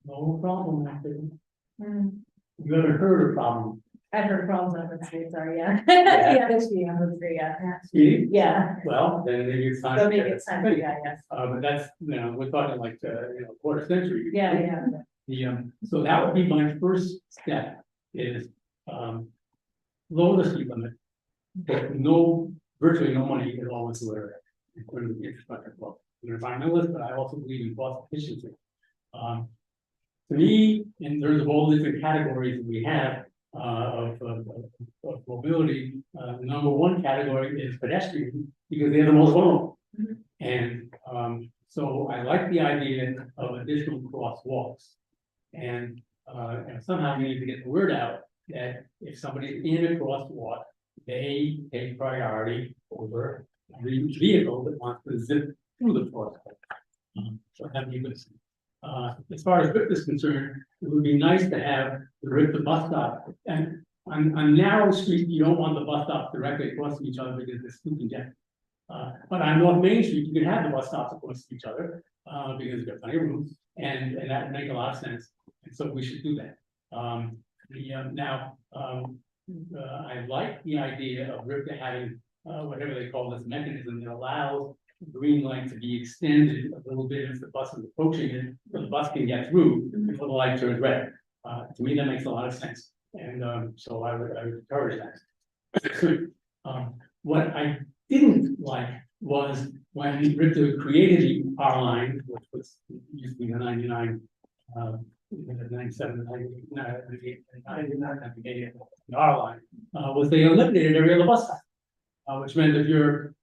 No problem, I think. You ever heard of problem? I've heard problems on the streets, sorry, yeah. Yeah, there's speeding on the street, yeah. Speeding? Yeah. Well, then maybe it's time. So maybe it's time, yeah, yes. But that's, we're talking like, quarter century. Yeah. So that would be my first step is, lower the speed limit. But virtually no money at all whatsoever. According to the infrastructure club. I'm an environmentalist, but I also believe in cost efficiency. To me, in terms of all the different categories that we have of mobility, the number one category is pedestrian because they're the most vulnerable. And so I like the idea of additional crosswalks. And somehow we need to get the word out that if somebody's in a crosswalk, they take priority over the vehicle that wants to zip through the crosswalk. So that'd be good. As far as RIP is concerned, it would be nice to have the RIP the bus stop. And on narrow street, you don't want the bus stops directly across from each other because it's too congested. But on North Main Street, you can have the bus stops across each other because you've got plenty of room, and that would make a lot of sense. And so we should do that. I like the idea of RIP having whatever they call this mechanism that allows the green light to be extended a little bit as the bus is approaching it, so the bus can get through before the light turns red. To me, that makes a lot of sense, and so I would encourage that. What I didn't like was when RIPTA created the R line, which was used to be the 99, 97, 98, 99, the R line, was they eliminated every other bus stop. Which meant if you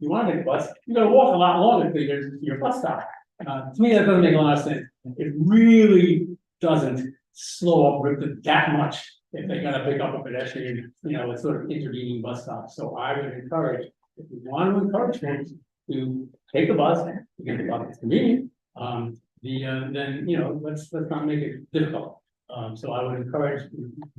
want to take a bus, you got to walk a lot longer to get to your bus stop. To me, that doesn't make a lot of sense. It really doesn't slow up RIPTA that much if they got to pick up a pedestrian, it's sort of intervening bus stop. So I would encourage, if you want to encourage folks to take the bus, because the bus is convenient, then let's not make it difficult. So I would encourage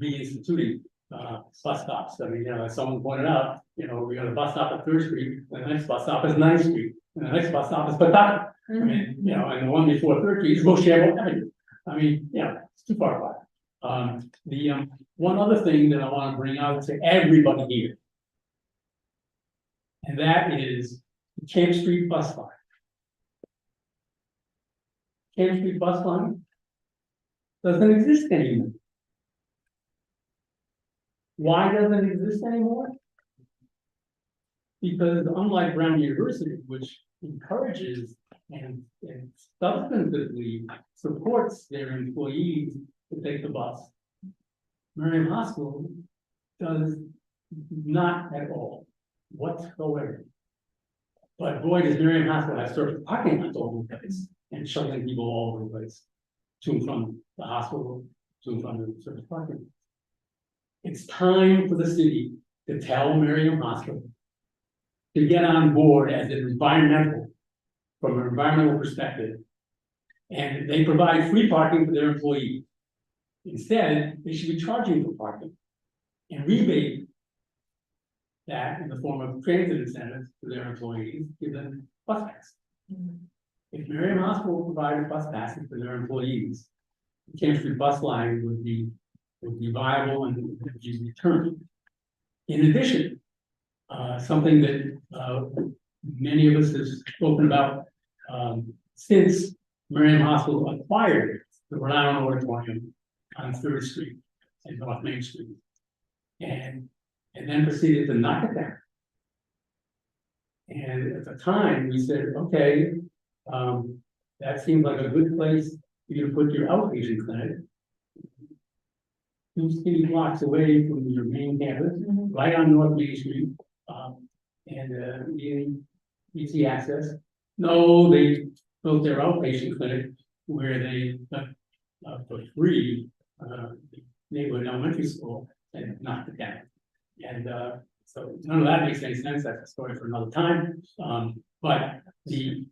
reinstituting bus stops. I mean, as someone pointed out, we got a bus stop at 3rd Street, and the next bus stop is 9th Street, and the next bus stop is Pawtucket. I mean, and the one before 3rd Street is Rochambeau Avenue. I mean, it's too far apart. The one other thing that I want to bring out to everybody here, and that is the Camp Street bus line. Camp Street bus line doesn't exist anymore. Why doesn't it exist anymore? Because unlike Brown University, which encourages and substantively supports their employees to take the bus, Miriam Hospital does not at all whatsoever. But boy, does Miriam Hospital have surface parking lots all over the place and shuttling people all over the place to and from the hospital, to and from the surface parking. It's time for the city to tell Miriam Hospital to get on board as an environmental, from an environmental perspective. And they provide free parking for their employees. Instead, they should be charging for parking and rebate that in the form of transit incentives to their employees, give them bus passes. If Miriam Hospital provided bus passes for their employees, the Camp Street bus line would be viable and would be returned. In addition, something that many of us have spoken about since Miriam Hospital acquired the Rhode Island Auditorium on 3rd Street and North Main Street, and then proceeded to knock it down. And at the time, we said, okay, that seems like a good place for you to put your outpatient clinic. 2 skinny blocks away from your main campus, right on North Main Street, and easy access. No, they built their outpatient clinic where they for free neighborhood elementary school and knocked it down. And so none of that makes any sense. That's a story for another time. But the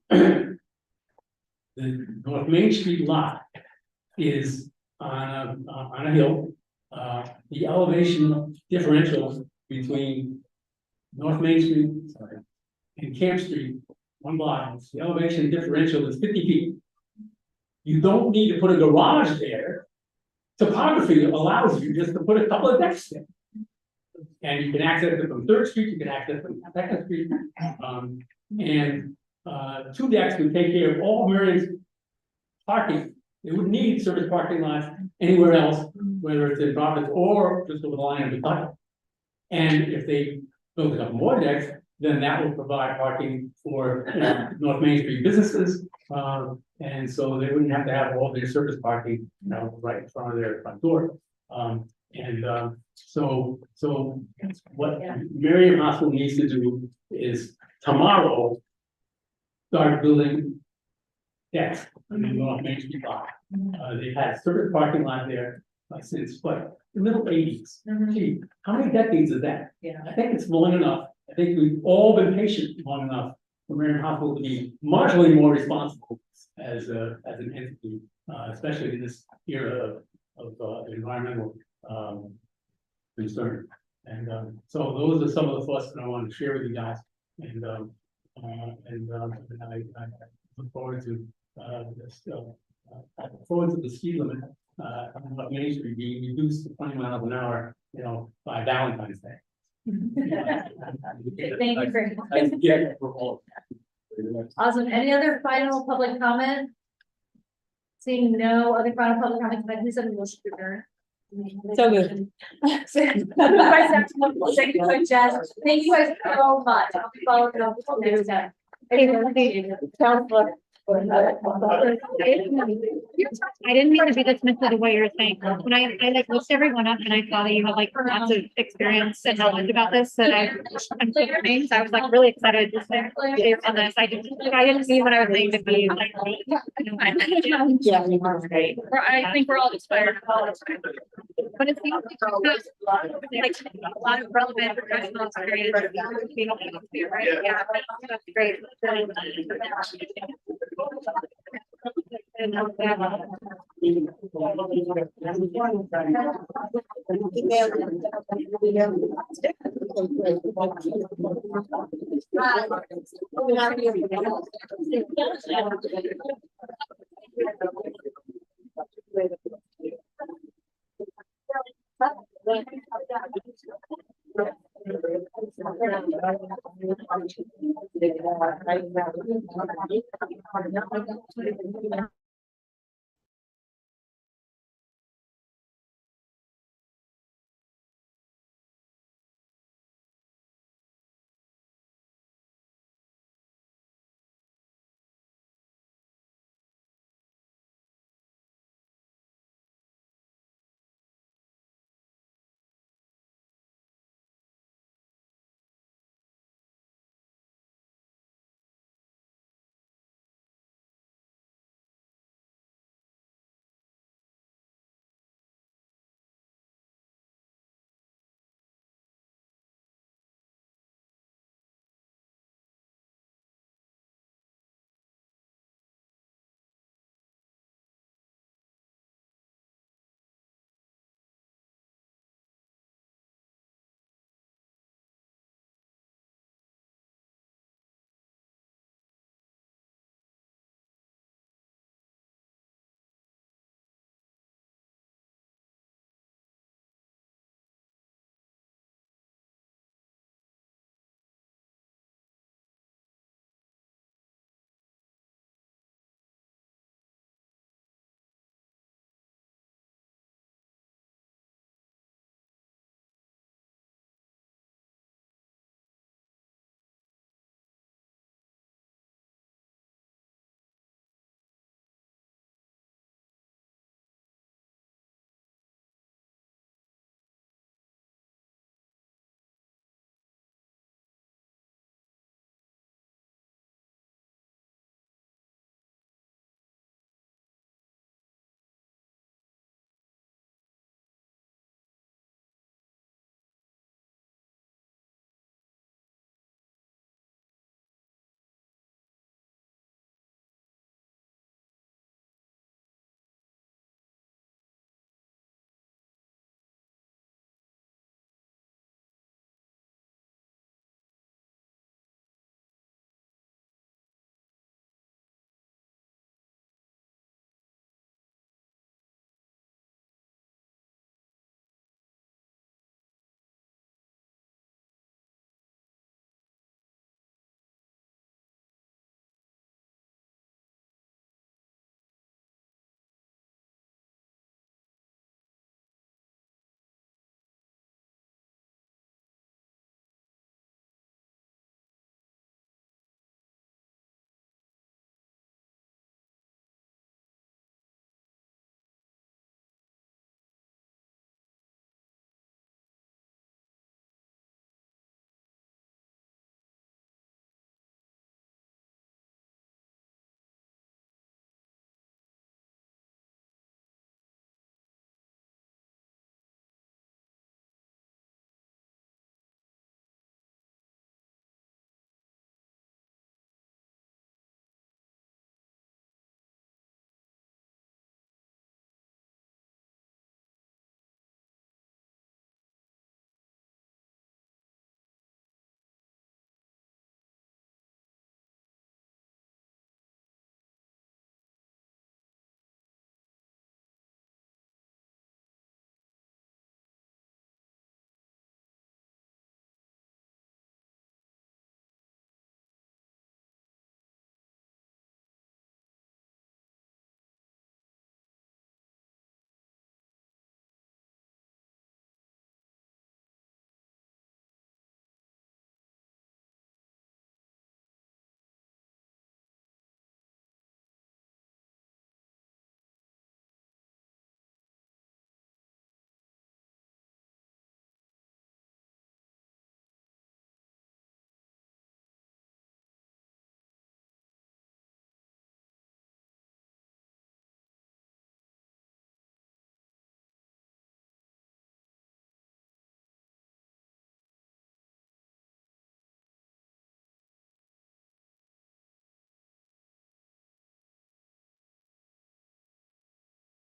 North Main Street lot is on a hill. The elevation differential between North Main Street, and Camp Street, 1 block, the elevation differential is 50 feet. You don't need to put a garage there. Topography allows you just to put a couple of decks there. And you can access it from 3rd Street, you can access it from 2nd Street. And 2 decks would take care of all Miriam's parking. They wouldn't need service parking lots anywhere else, whether it's in Providence or just over the line of the tunnel. And if they build a couple more decks, then that will provide parking for North Main Street businesses. And so they wouldn't have to have all their service parking, right in front of their front door. So what Miriam Hospital needs to do is tomorrow start building decks on the North Main Street block. They've had service parking lot there since what, the middle 80s. Gee, how many decades is that? I think it's long enough. I think we've all been patient long enough for Miriam Hospital to be marginally more responsible as an entity, especially in this era of environmental concern. And so those are some of the thoughts that I wanted to share with you guys. And I look forward to this. I look forward to the speed limit on Main Street being reduced to 20 miles an hour, by Valentine's Day. Thank you very much. Awesome. Any other final public comment? Seeing no other final public comments, I please have a motion to adjourn. So moved. Thank you, Jess. Thank you guys so much. I'll be following up next time. I didn't mean to be dismissive of what you were saying. When I like looked everyone up and I saw that you have like lots of experience and knowledge about this, that I'm so amazed. I was like really excited to say on this. I didn't mean what I was saying to be like, yeah, you are great. I think we're all inspired. But it seems like a lot of relevant professional experience. Right? Yeah, that's great.